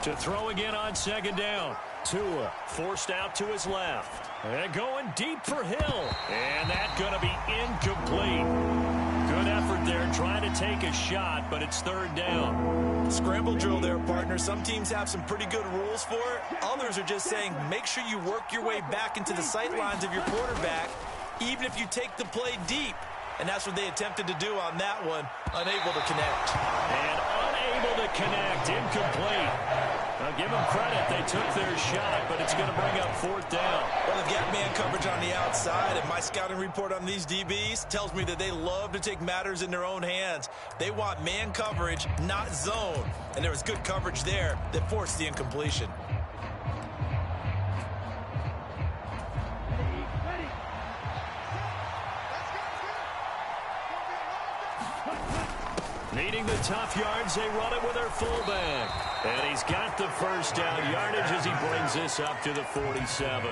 To throw again on 2nd down. Tua forced out to his left. And going deep for Hill. And that's going to be incomplete. Good effort there trying to take a shot, but it's 3rd down. Scramble drill there, partner. Some teams have some pretty good rules for it. Others are just saying make sure you work your way back into the sight lines of your quarterback, even if you take the play deep. And that's what they attempted to do on that one. Unable to connect. And unable to connect. Incomplete. Now give them credit. They took their shot, but it's going to bring up 4th down. Well, they've got man coverage on the outside, and my scouting report on these DBs tells me that they love to take matters in their own hands. They want man coverage, not zone. And there was good coverage there that forced the incompletion. Needing the tough yards, they run it with their fullback. And he's got the first down yardage as he brings this up to the 47.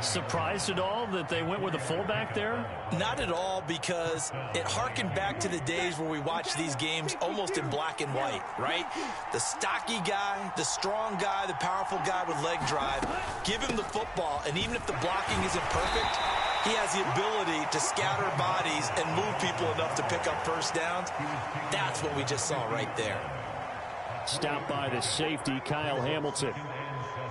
Surprised at all that they went with a fullback there? Not at all, because it harkened back to the days where we watched these games almost in black and white, right? The stocky guy, the strong guy, the powerful guy with leg drive. Give him the football, and even if the blocking isn't perfect, he has the ability to scatter bodies and move people enough to pick up first downs. That's what we just saw right there. Stopped by the safety, Kyle Hamilton.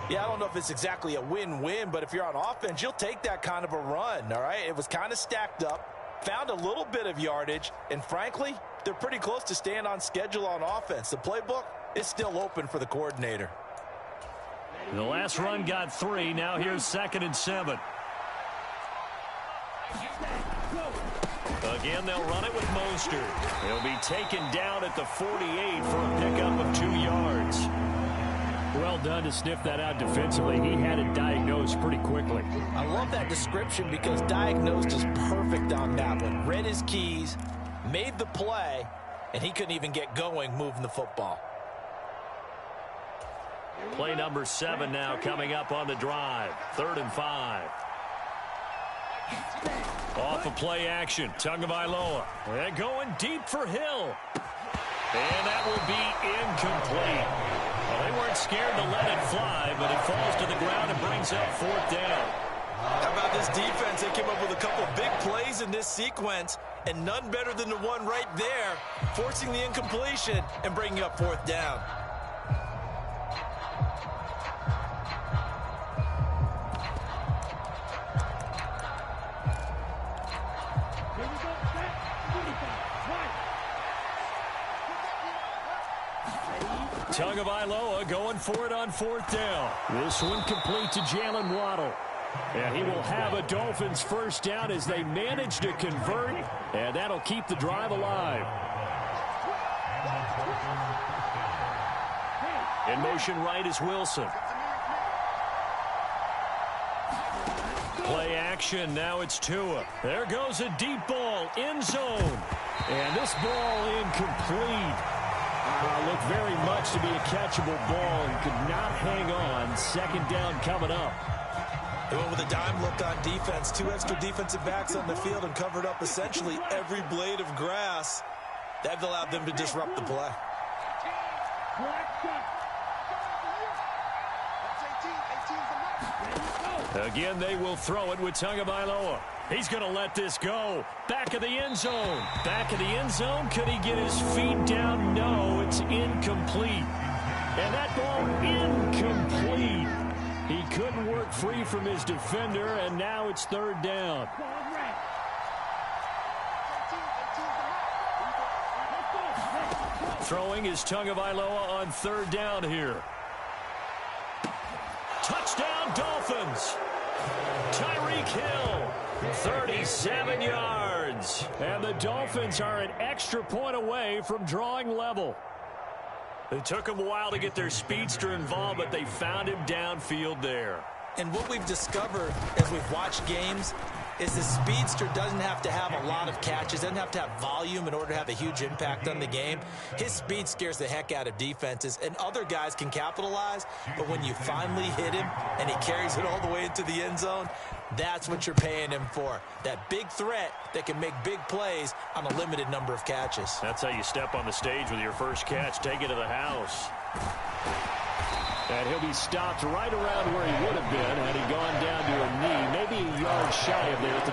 Yeah, I don't know if it's exactly a win-win, but if you're on offense, you'll take that kind of a run, all right? It was kind of stacked up, found a little bit of yardage, and frankly, they're pretty close to staying on schedule on offense. The playbook is still open for the coordinator. The last run got 3. Now here's 2nd and 7. Again, they'll run it with Mostert. He'll be taken down at the 48 for a pickup of 2 yards. Well done to sniff that out defensively. He had it diagnosed pretty quickly. I love that description because diagnosed is perfect on that one. Read his keys, made the play, and he couldn't even get going moving the football. Play number 7 now coming up on the drive. 3rd and 5. Off of play action. Tagovailoa. And going deep for Hill. And that will be incomplete. Well, they weren't scared to let it fly, but it falls to the ground and brings up 4th down. How about this defense? They came up with a couple of big plays in this sequence, and none better than the one right there, forcing the incompletion and bringing up 4th down. Tagovailoa going for it on 4th down. This one complete to Jalen Waddle. And he will have a Dolphins first down as they manage to convert, and that'll keep the drive alive. In motion right is Wilson. Play action, now it's Tua. There goes a deep ball, end zone. And this ball incomplete. Looked very much to be a catchable ball and could not hang on. 2nd down coming up. They went with a dime look on defense. 2 extra defensive backs on the field and covered up essentially every blade of grass. That allowed them to disrupt the play. Again, they will throw it with Tagovailoa. He's going to let this go. Back of the end zone. Back of the end zone. Could he get his feet down? No, it's incomplete. And that ball incomplete. He couldn't work free from his defender, and now it's 3rd down. Throwing is Tagovailoa on 3rd down here. Touchdown, Dolphins. Tyreek Hill, 37 yards. And the Dolphins are an extra point away from drawing level. It took them a while to get their speedster involved, but they found him downfield there. And what we've discovered as we've watched games is the speedster doesn't have to have a lot of catches, doesn't have to have volume in order to have a huge impact on the game. His speed scares the heck out of defenses, and other guys can capitalize, but when you finally hit him and he carries it all the way into the end zone, that's what you're paying him for. That big threat that can make big plays on a limited number of catches. That's how you step on the stage with your first catch. Take it to the house. And he'll be stopped right around where he would have been had he gone down to a knee, maybe a yard shy of there at the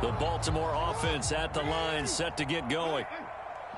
24. The Baltimore offense at the line, set to get going.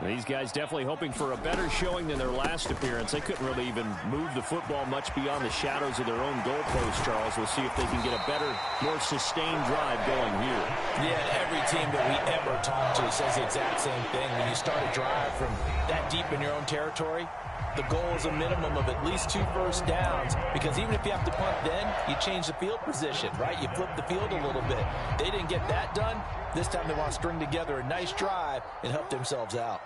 These guys definitely hoping for a better showing than their last appearance. They couldn't really even move the football much beyond the shadows of their own goalpost, Charles. We'll see if they can get a better, more sustained drive going here. Yeah, every team that we ever talk to says the exact same thing. When you start a drive from that deep in your own territory, the goal is a minimum of at least 2 first downs, because even if you have to punt then, you change the field position, right? You flip the field a little bit. They didn't get that done. This time they want to string together a nice drive and help themselves out.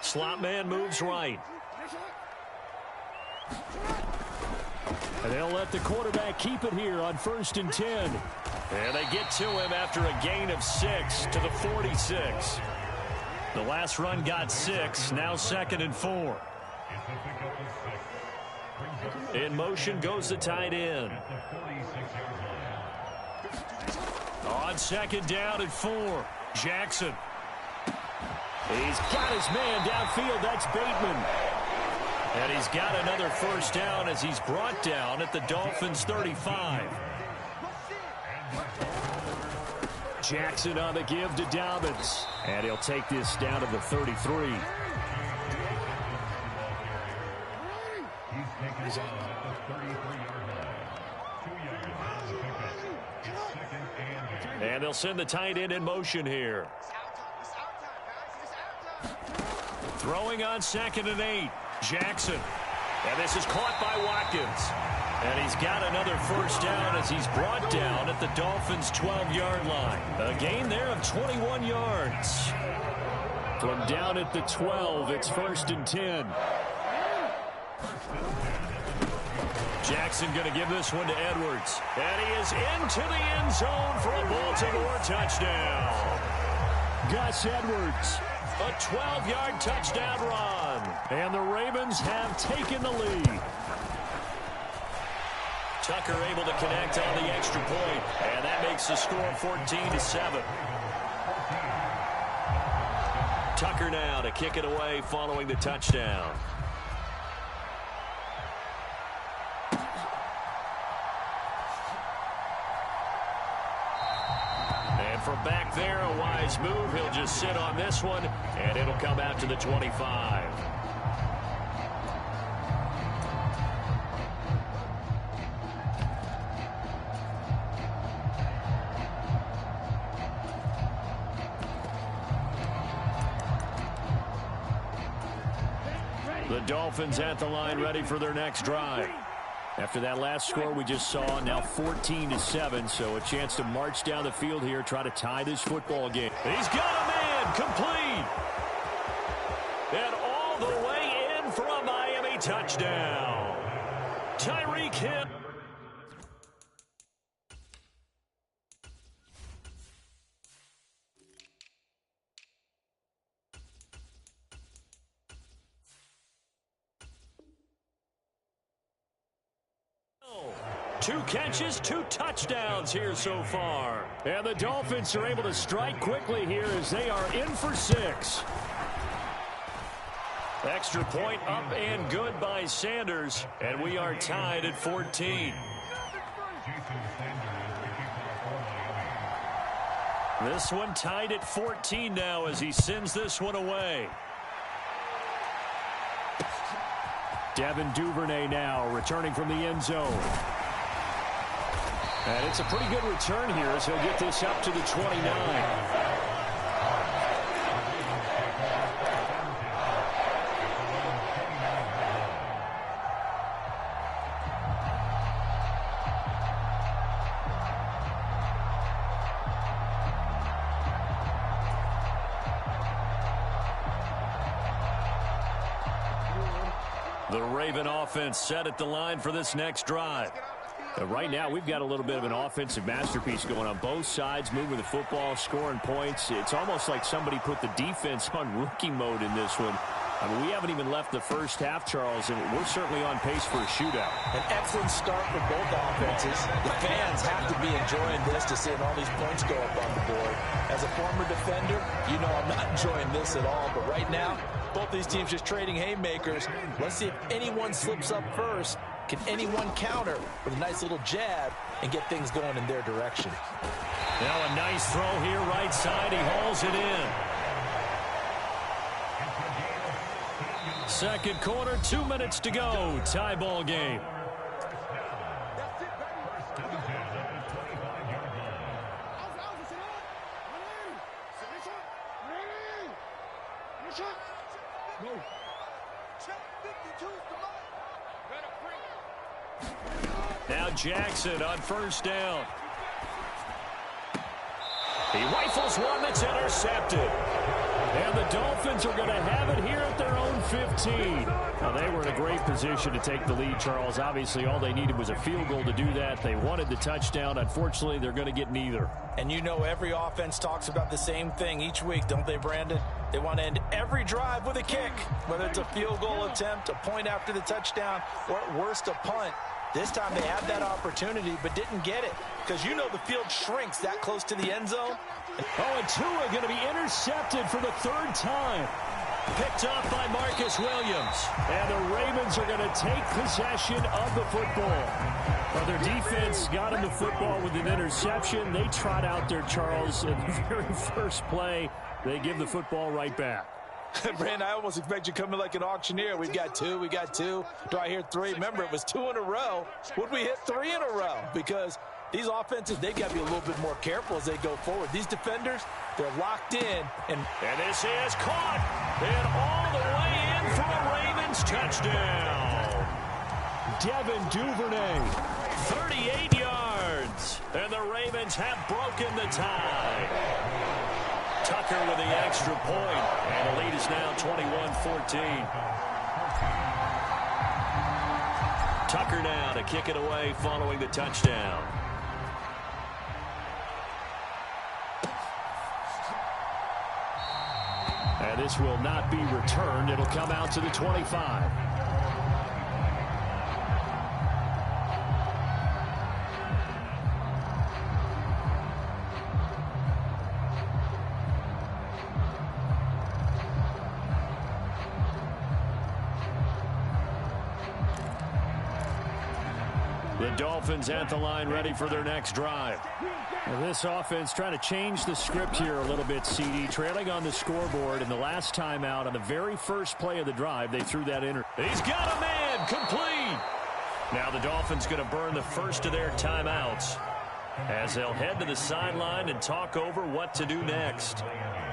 Slot man moves right. And they'll let the quarterback keep it here on 1st and 10. And they get to him after a gain of 6 to the 46. The last run got 6, now 2nd and 4. In motion goes the tight end. On 2nd down and 4, Jackson. He's got his man downfield. That's Bateman. And he's got another 1st down as he's brought down at the Dolphins' 35. Jackson on the give to Dobbins. And he'll take this down to the 33. And they'll send the tight end in motion here. Throwing on 2nd and 8, Jackson. And this is caught by Watkins. And he's got another 1st down as he's brought down at the Dolphins' 12-yard line. A gain there of 21 yards. From down at the 12, it's 1st and 10. Jackson going to give this one to Edwards. And he is into the end zone for a Baltimore touchdown. Gus Edwards, a 12-yard touchdown run. And the Ravens have taken the lead. Tucker able to connect on the extra point. And that makes the score 14-7. Tucker now to kick it away following the touchdown. From back there, a wise move. He'll just sit on this one, and it'll come out to the 25. The Dolphins at the line ready for their next drive. After that last score we just saw, now 14-7, so a chance to march down the field here, try to tie this football game. He's got a man, complete. And all the way in for a Miami touchdown. Tyreek Hill. Two catches, 2 touchdowns here so far. And the Dolphins are able to strike quickly here as they are in for 6. Extra point up and good by Sanders. And we are tied at 14. This one tied at 14 now as he sends this one away. Devin Duvernay now returning from the end zone. And it's a pretty good return here as he'll get this up to the 29. The Raven offense set at the line for this next drive. Right now, we've got a little bit of an offensive masterpiece going on both sides, moving the football, scoring points. It's almost like somebody put the defense on rookie mode in this one. I mean, we haven't even left the first half, Charles, and we're certainly on pace for a shootout. An excellent start for both offenses. The fans have to be enjoying this to seeing all these points go up on the board. As a former defender, you know I'm not enjoying this at all, but right now, both these teams just trading haymakers. Let's see if anyone slips up first. Can anyone counter with a nice little jab and get things going in their direction? Now a nice throw here right side. He hauls it in. Second quarter, 2 minutes to go. Tie ball game. Now Jackson on 1st down. He rifles one that's intercepted. And the Dolphins are going to have it here at their own 15. Now, they were in a great position to take the lead, Charles. Obviously, all they needed was a field goal to do that. They wanted the touchdown. Unfortunately, they're going to get neither. And you know every offense talks about the same thing each week, don't they, Brandon? They want to end every drive with a kick, whether it's a field goal attempt, a point after the touchdown, or at worst a punt. This time they had that opportunity but didn't get it because you know the field shrinks that close to the end zone. Oh, and Tua going to be intercepted for the third time. Picked off by Marcus Williams. And the Ravens are going to take possession of the football. Well, their defense got him the football with an interception. They trot out there, Charles, in the very first play. They give the football right back. Brandon, I almost expect you to come in like an auctioneer. We've got two. Do I hear three? Remember, it was 2 in a row. Would we hit 3 in a row? Because these offenses, they've got to be a little bit more careful as they go forward. These defenders, they're locked in. And this is caught. And all the way in for a Ravens touchdown. Devin Duvernay, 38 yards. And the Ravens have broken the tie. Tucker with the extra point. And the lead is now 21-14. Tucker now to kick it away following the touchdown. And this will not be returned. It'll come out to the 25. The Dolphins at the line ready for their next drive. Well, this offense trying to change the script here a little bit, CD. Trailing on the scoreboard in the last timeout on the very first play of the drive, they threw that in. He's got a man, complete. Now the Dolphins going to burn the first of their timeouts as they'll head to the sideline and talk over what to do next.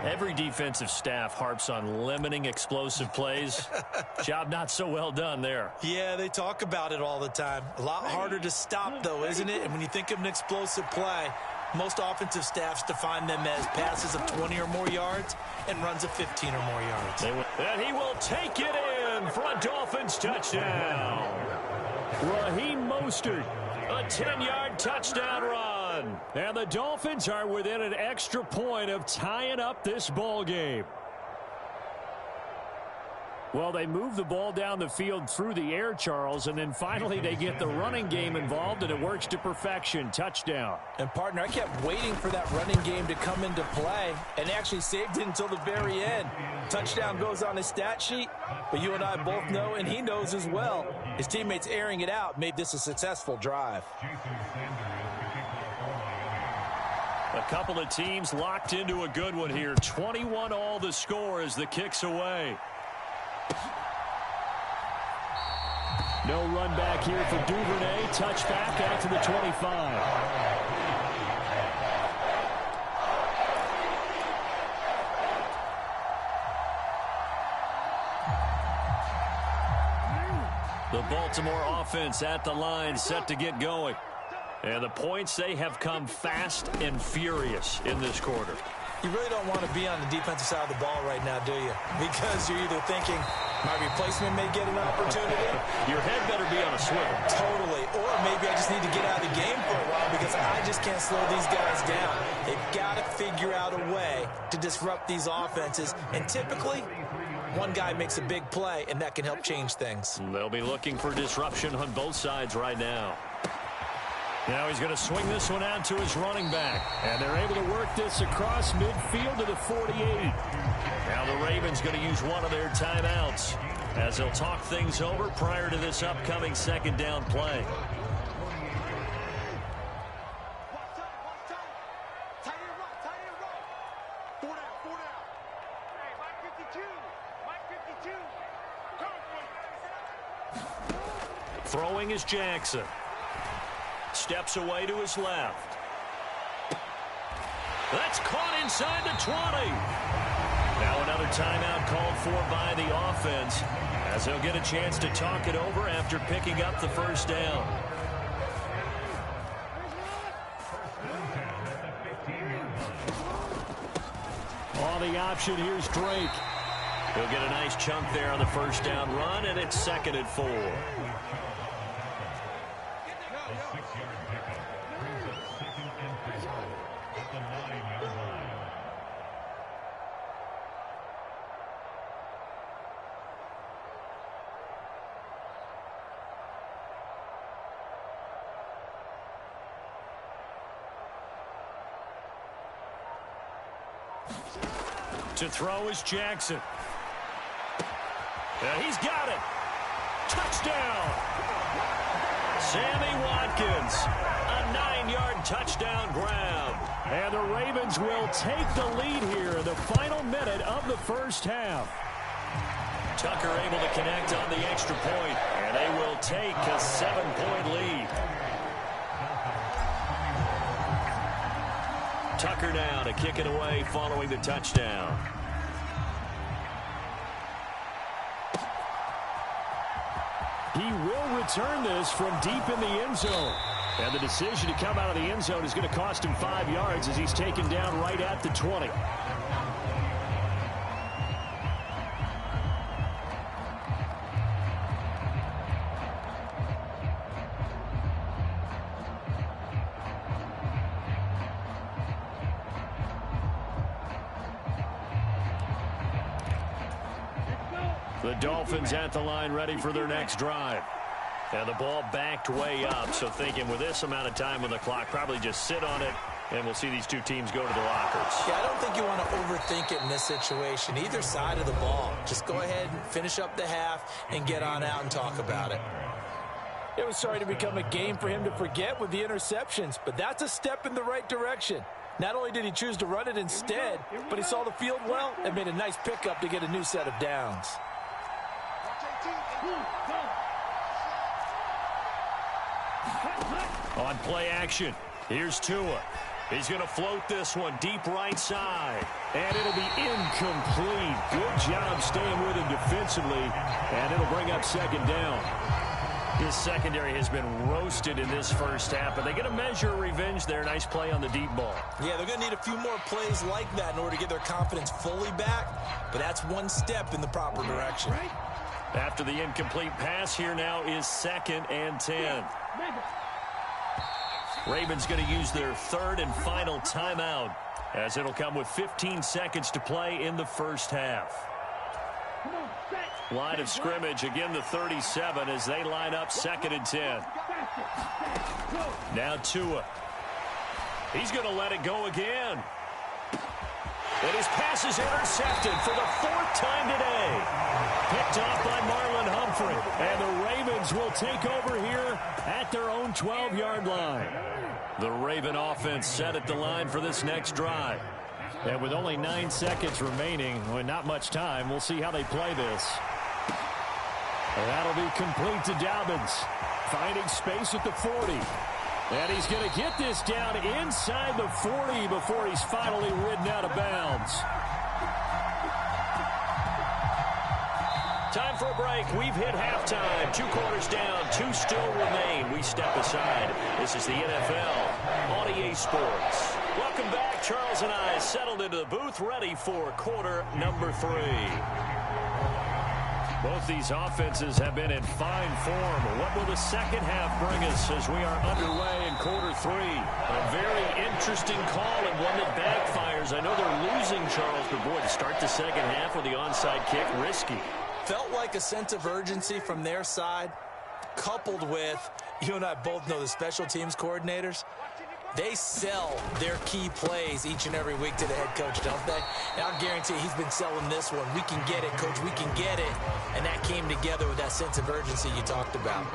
Every defensive staff harps on limiting explosive plays. Job not so well done there. Yeah, they talk about it all the time. A lot harder to stop, though, isn't it? And when you think of an explosive play, most offensive staffs define them as passes of 20 or more yards and runs of 15 or more yards. And he will take it in for a Dolphins touchdown. Raheem Mostert, a 10-yard touchdown run. And the Dolphins are within an extra point of tying up this ball game. Well, they move the ball down the field through the air, Charles, and then finally they get the running game involved, and it works to perfection. Touchdown. And, partner, I kept waiting for that running game to come into play and actually saved it until the very end. Touchdown goes on his stat sheet, but you and I both know, and he knows as well, his teammates airing it out made this a successful drive. A couple of teams locked into a good one here. 21-all the score as the kick's away. No run back here for Duvernay. Touchback out to the 25. The Baltimore offense at the line, set to get going. And the points, they have come fast and furious in this quarter. You really don't want to be on the defensive side of the ball right now, do you? Because you're either thinking, my replacement may get an opportunity. Your head better be on a swivel. Totally. Or maybe I just need to get out of the game for a while because I just can't slow these guys down. They've got to figure out a way to disrupt these offenses. And typically, one guy makes a big play, and that can help change things. They'll be looking for disruption on both sides right now. Now he's going to swing this one out to his running back. And they're able to work this across midfield to the 48. Now the Ravens going to use one of their timeouts as they'll talk things over prior to this upcoming second down play. Throwing is Jackson. Steps away to his left. That's caught inside the 20. Now another timeout called for by the offense as they'll get a chance to talk it over after picking up the first down. draw the option. Here's Drake. He'll get a nice chunk there on the first down run, and it's 2nd and 4. To throw is Jackson. He's got it. Touchdown. Sammy Watkins. A 9-yard touchdown grab. And the Ravens will take the lead here in the final minute of the first half. Tucker able to connect on the extra point, and they will take a 7-point lead. Tucker now to kick it away following the touchdown. He will return this from deep in the end zone. And the decision to come out of the end zone is going to cost him 5 yards as he's taken down right at the 20. The Dolphins at the line ready for their next drive. And the ball backed way up, so thinking with this amount of time on the clock, probably just sit on it, and we'll see these two teams go to the lockers. Yeah, I don't think you want to overthink it in this situation. Either side of the ball. Just go ahead and finish up the half and get on out and talk about it. It was starting to become a game for him to forget with the interceptions, but that's a step in the right direction. Not only did he choose to run it instead, but he saw the field well and made a nice pickup to get a new set of downs. On play action, here's Tua. He's going to float this one deep right side. And it'll be incomplete. Good job staying with him defensively. And it'll bring up 2nd down. His secondary has been roasted in this first half, but they get a measure of revenge there. Nice play on the deep ball. Yeah, they're going to need a few more plays like that in order to get their confidence fully back, but that's one step in the proper direction. After the incomplete pass, here now is 2nd and 10. Ravens going to use their 3rd and final timeout, as it'll come with 15 seconds to play in the first half. Line of scrimmage, again the 37 as they line up 2nd and 10. Now Tua. He's going to let it go again. And his pass is intercepted for the 4th time today. Picked off by Marlon Humphrey. And the Ravens will take over here at their own 12-yard line. The Raven offense set at the line for this next drive. And with only 9 seconds remaining, with not much time, we'll see how they play this. And that'll be complete to Dobbins. Finding space at the 40. And he's going to get this down inside the 40 before he's finally ridden out of bounds. Time for a break. We've hit halftime. 2 quarters down. 2 still remain. We step aside. This is the NFL on EA Sports. Welcome back. Charles and I settled into the booth ready for quarter number 3. Both these offenses have been in fine form. What will the second half bring us as we are underway in quarter 3? A very interesting call and one that backfires. I know they're losing, Charles, but boy, to start the second half with the onside kick, risky. Felt like a sense of urgency from their side, coupled with, you and I both know the special teams coordinators, they sell their key plays each and every week to the head coach, don't they? And I'll guarantee he's been selling this one. We can get it, coach. We can get it. And that came together with that sense of urgency you talked about.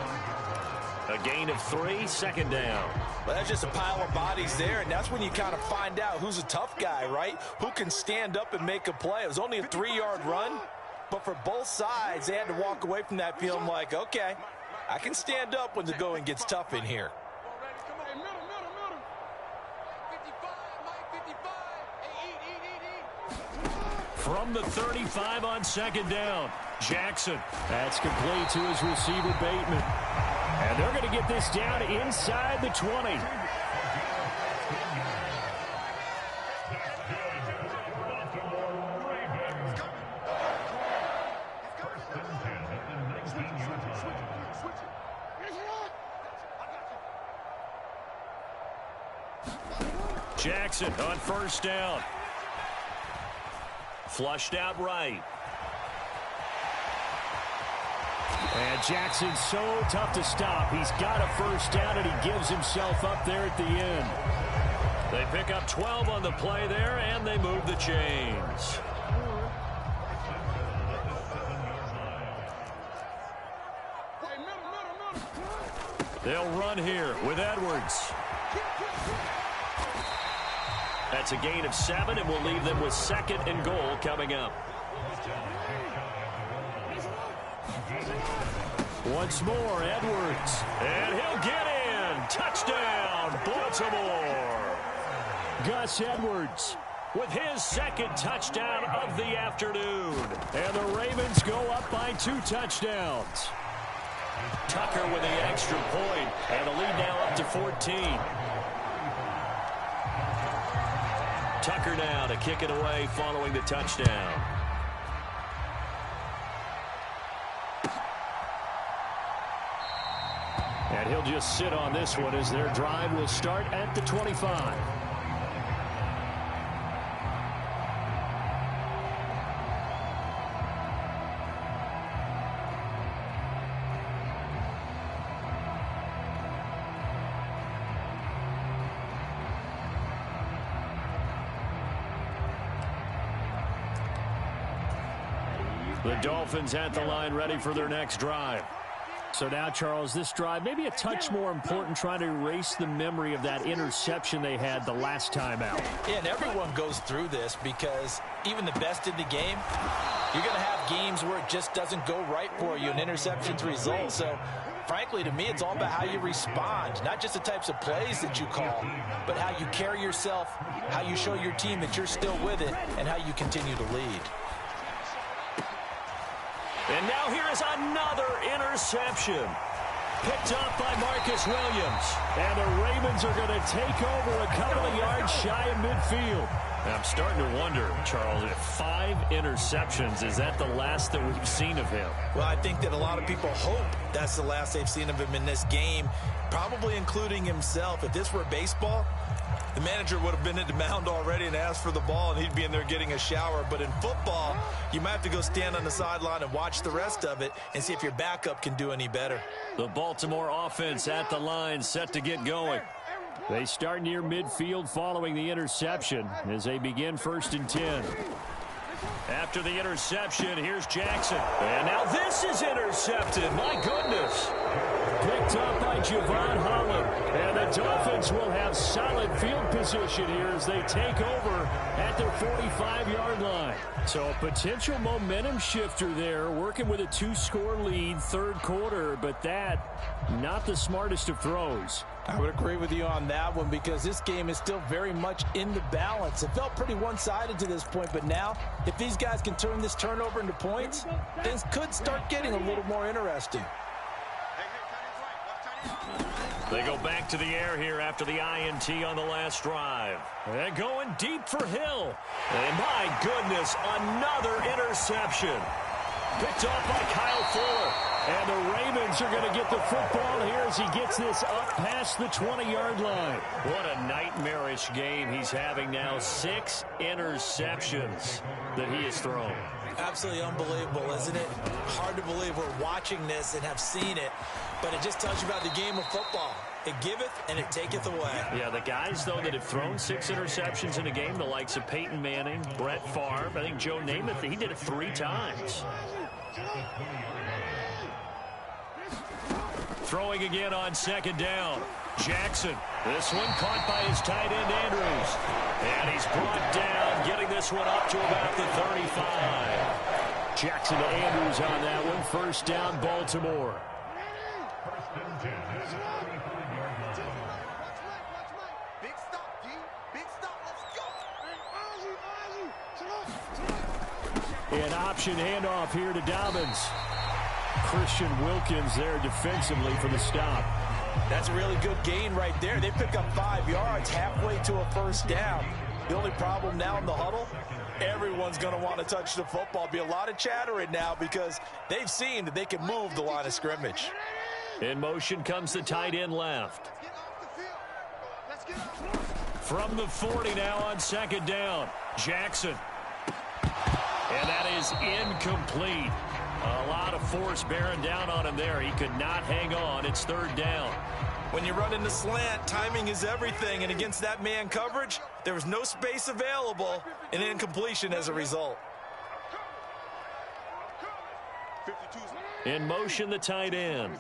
A gain of 3, 2nd down. Well, that's just a pile of bodies there, and that's when you kind of find out who's a tough guy, right? Who can stand up and make a play. It was only a 3-yard run, but for both sides, they had to walk away from that feeling like, okay, I can stand up when the going gets tough in here. From the 35 on 2nd down, Jackson. That's complete to his receiver, Bateman. And they're going to get this down inside the 20. Jackson on first down. Flushed out right. And Jackson's so tough to stop. He's got a first down, and he gives himself up there at the end. They pick up 12 on the play there, and they move the chains. They'll run here with Edwards. That's a gain of 7, and we'll leave them with 2nd and goal coming up. Once more, Edwards. And he'll get in. Touchdown, Baltimore. Gus Edwards with his 2nd touchdown of the afternoon. And the Ravens go up by 2 touchdowns. Tucker with the extra point, and the lead now up to 14. Tucker now to kick it away following the touchdown. And he'll just sit on this one as their drive will start at the 25. The Dolphins at the line ready for their next drive. So now, Charles, this drive maybe a touch more important, trying to erase the memory of that interception they had the last time out. Yeah, and everyone goes through this because even the best in the game, you're going to have games where it just doesn't go right for you, and interceptions result. So, frankly, to me, it's all about how you respond, not just the types of plays that you call, but how you carry yourself, how you show your team that you're still with it, and how you continue to lead. And now here is another interception. Picked up by Marcus Williams. And the Ravens are going to take over a couple of yards shy of midfield. I'm starting to wonder, Charles, if 5 interceptions, is that the last that we've seen of him? Well, I think that a lot of people hope that's the last they've seen of him in this game, probably including himself. If this were baseball, the manager would have been at the mound already and asked for the ball, and he'd be in there getting a shower. But in football, you might have to go stand on the sideline and watch the rest of it and see if your backup can do any better. The Baltimore offense at the line, set to get going. They start near midfield following the interception as they begin 1st and 10. After the interception, here's Jackson. And now this is intercepted. My goodness. Picked up by Javon Holland. And the Dolphins will have solid field position here as they take over at their 45-yard line. So a potential momentum shifter there, working with a 2-score lead, 3rd quarter, but that, not the smartest of throws. I would agree with you on that one because this game is still very much in the balance. It felt pretty one-sided to this point, but now if these guys can turn this turnover into points, things could start getting a little more interesting. They go back to the air here after the INT on the last drive. They're going deep for Hill. And my goodness, another interception. Picked off by Kyle Fuller. And the Ravens are going to get the football here as he gets this up past the 20-yard line. What a nightmarish game he's having now. 6 interceptions that he has thrown. Absolutely unbelievable, isn't it? Hard to believe we're watching this and have seen it, but it just tells you about the game of football. It giveth and it taketh away. Yeah, the guys, though, that have thrown 6 interceptions in a game, the likes of Peyton Manning, Brett Favre, I think Joe Namath, he did it 3 times. Throwing again on 2nd down. Jackson. This one caught by his tight end, Andrews. And he's brought down, getting this one up to about the 35. Jackson to Andrews on that one. 1st down, Baltimore. Big stop, D. Big stop. Let's go. An option handoff here to Dobbins. Christian Wilkins there defensively for the stop. That's a really good gain right there. They pick up 5 yards halfway to a 1st down. The only problem now in the huddle, everyone's going to want to touch the football. Be a lot of chattering now because they've seen that they can move the line of scrimmage. In motion comes the tight end left. Let's get off the field. Let's get off. From the 40 now on second down. Jackson. And that is incomplete. A lot of force bearing down on him there. He could not hang on. It's third down. When you run in the slant, timing is everything. And against that man coverage, there was no space available. An incompletion as a result. In motion, the tight end.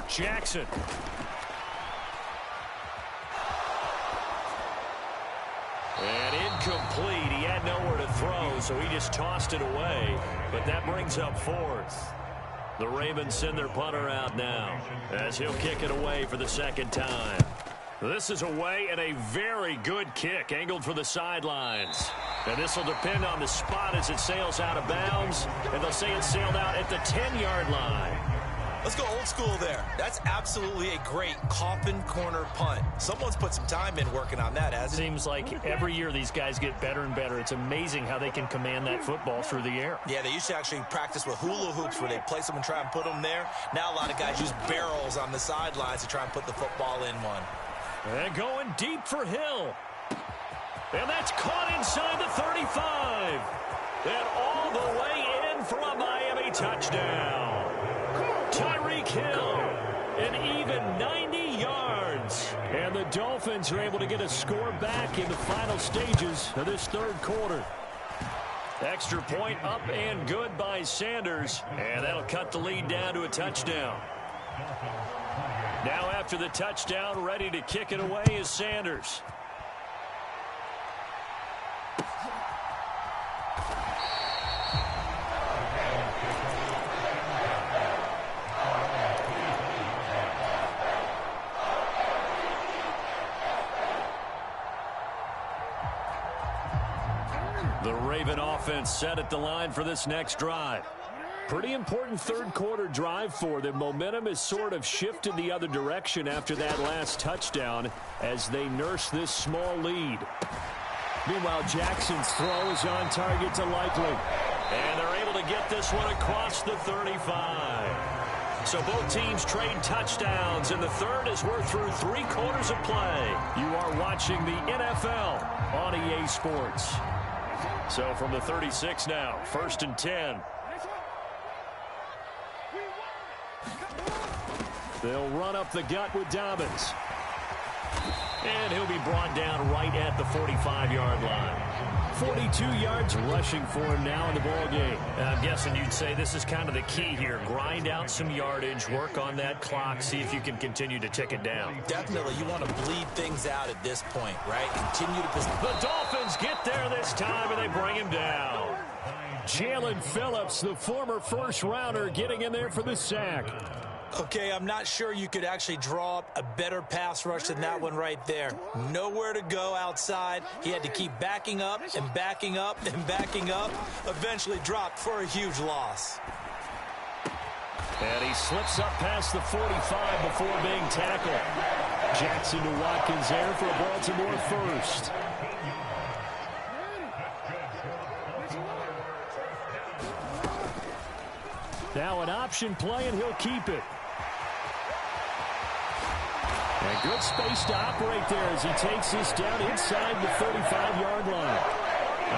Jackson. And incomplete. He had nowhere to throw, so he just tossed it away. But that brings up fourth. The Ravens send their punter out now as he'll kick it away for the second time. This is away and a very good kick angled for the sidelines. And this will depend on the spot as it sails out of bounds. And they'll say it sailed out at the 10-yard line. Let's go old school there. That's absolutely a great coffin corner punt. Someone's put some time in working on that, hasn't it? Seems like every year these guys get better and better. It's amazing how they can command that football through the air. Yeah, they used to actually practice with hula hoops where they place them and try and put them there. Now a lot of guys use barrels on the sidelines to try and put the football in one. And going deep for Hill. And that's caught inside the 35. And all the way in for a Miami touchdown. Tyreek Hill, an even 90 yards. And the Dolphins are able to get a score back in the final stages of this third quarter. Extra point up and good by Sanders. And that'll cut the lead down to a touchdown. Now after the touchdown, ready to kick it away is Sanders. The Raven offense set at the line for this next drive. Pretty important third quarter drive for them. Momentum has sort of shifted the other direction after that last touchdown as they nurse this small lead. Meanwhile, Jackson's throw is on target to Likely. And they're able to get this one across the 35. So both teams trade touchdowns, and the third as we're through 3 quarters of play. You are watching the NFL on EA Sports. So from the 36 now, 1st and 10. They'll run up the gut with Dobbins. And he'll be brought down right at the 45-yard line. 42 yards rushing for him now in the ballgame. I'm guessing you'd say this is kind of the key here. Grind out some yardage, work on that clock, see if you can continue to tick it down. Definitely, you want to bleed things out at this point, right? Continue to... The Dolphins get there this time, and they bring him down. Jalen Phillips, the former first-rounder, getting in there for the sack. Okay, I'm not sure you could actually draw up a better pass rush than that one right there. Nowhere to go outside. He had to keep backing up and backing up and backing up. Eventually dropped for a huge loss. And he slips up past the 45 before being tackled. Jackson to Watkins there for a Baltimore first. Now an option play, and he'll keep it. And good space to operate there as he takes this down inside the 35-yard line.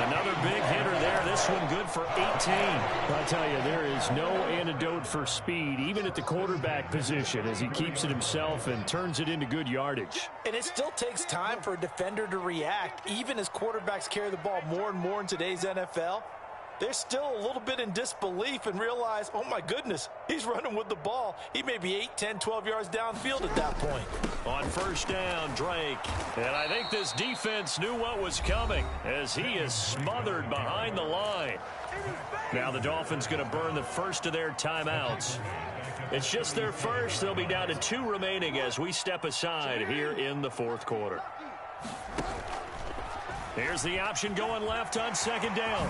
Another big hitter there. This one good for 18. I'll tell you, there is no antidote for speed, even at the quarterback position, as he keeps it himself and turns it into good yardage. And it still takes time for a defender to react, even as quarterbacks carry the ball more and more in today's NFL. They're still a little bit in disbelief and realize, oh, my goodness, he's running with the ball. He may be 8, 10, 12 yards downfield at that point. On first down, Drake. And I think this defense knew what was coming as he is smothered behind the line. Now the Dolphins going to burn the first of their timeouts. It's just their first. They'll be down to 2 remaining as we step aside here in the fourth quarter. Here's the option going left on second down.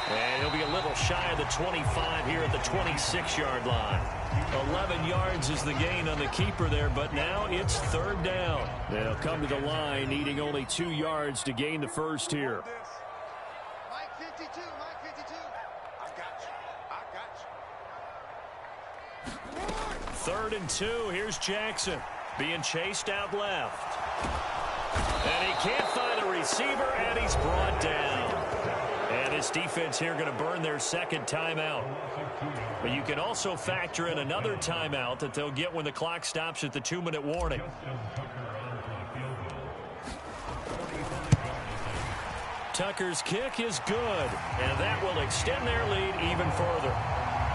And he'll be a little shy of the 25 here at the 26-yard line. 11 yards is the gain on the keeper there, but now it's third down. They'll come to the line needing only 2 yards to gain the first here. 52, line 52. I got you. I got you. 3rd and 2. Here's Jackson being chased out left. And he can't find a receiver, and he's brought down. And his defense here going to burn their 2nd timeout. But you can also factor in another timeout that they'll get when the clock stops at the 2-minute warning. Tucker's kick is good, and that will extend their lead even further.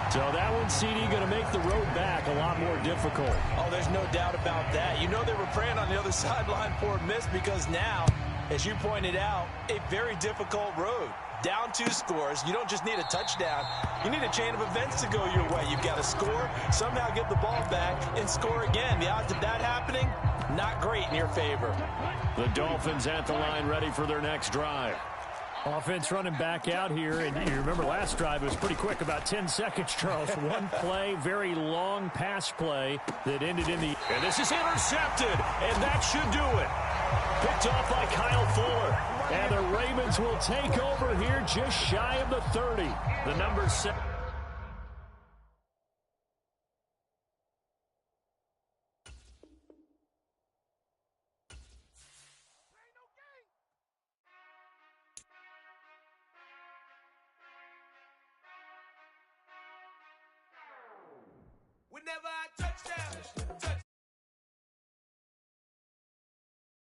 So that one, CD, going to make the road back a lot more difficult. Oh, there's no doubt about that. You know they were praying on the other sideline for a miss because now, as you pointed out, a very difficult road. Down 2 scores. You don't just need a touchdown. You need a chain of events to go your way. You've got to score, somehow get the ball back, and score again. The odds of that happening, not great in your favor. The Dolphins at the line ready for their next drive. Offense running back out here, and you remember last drive, it was pretty quick, about 10 seconds, Charles. One play, very long pass play that ended in the... And this is intercepted, and that should do it. Picked off by Kyle Fuller. And the Ravens will take over here just shy of the 30. The number 7. Whenever I touch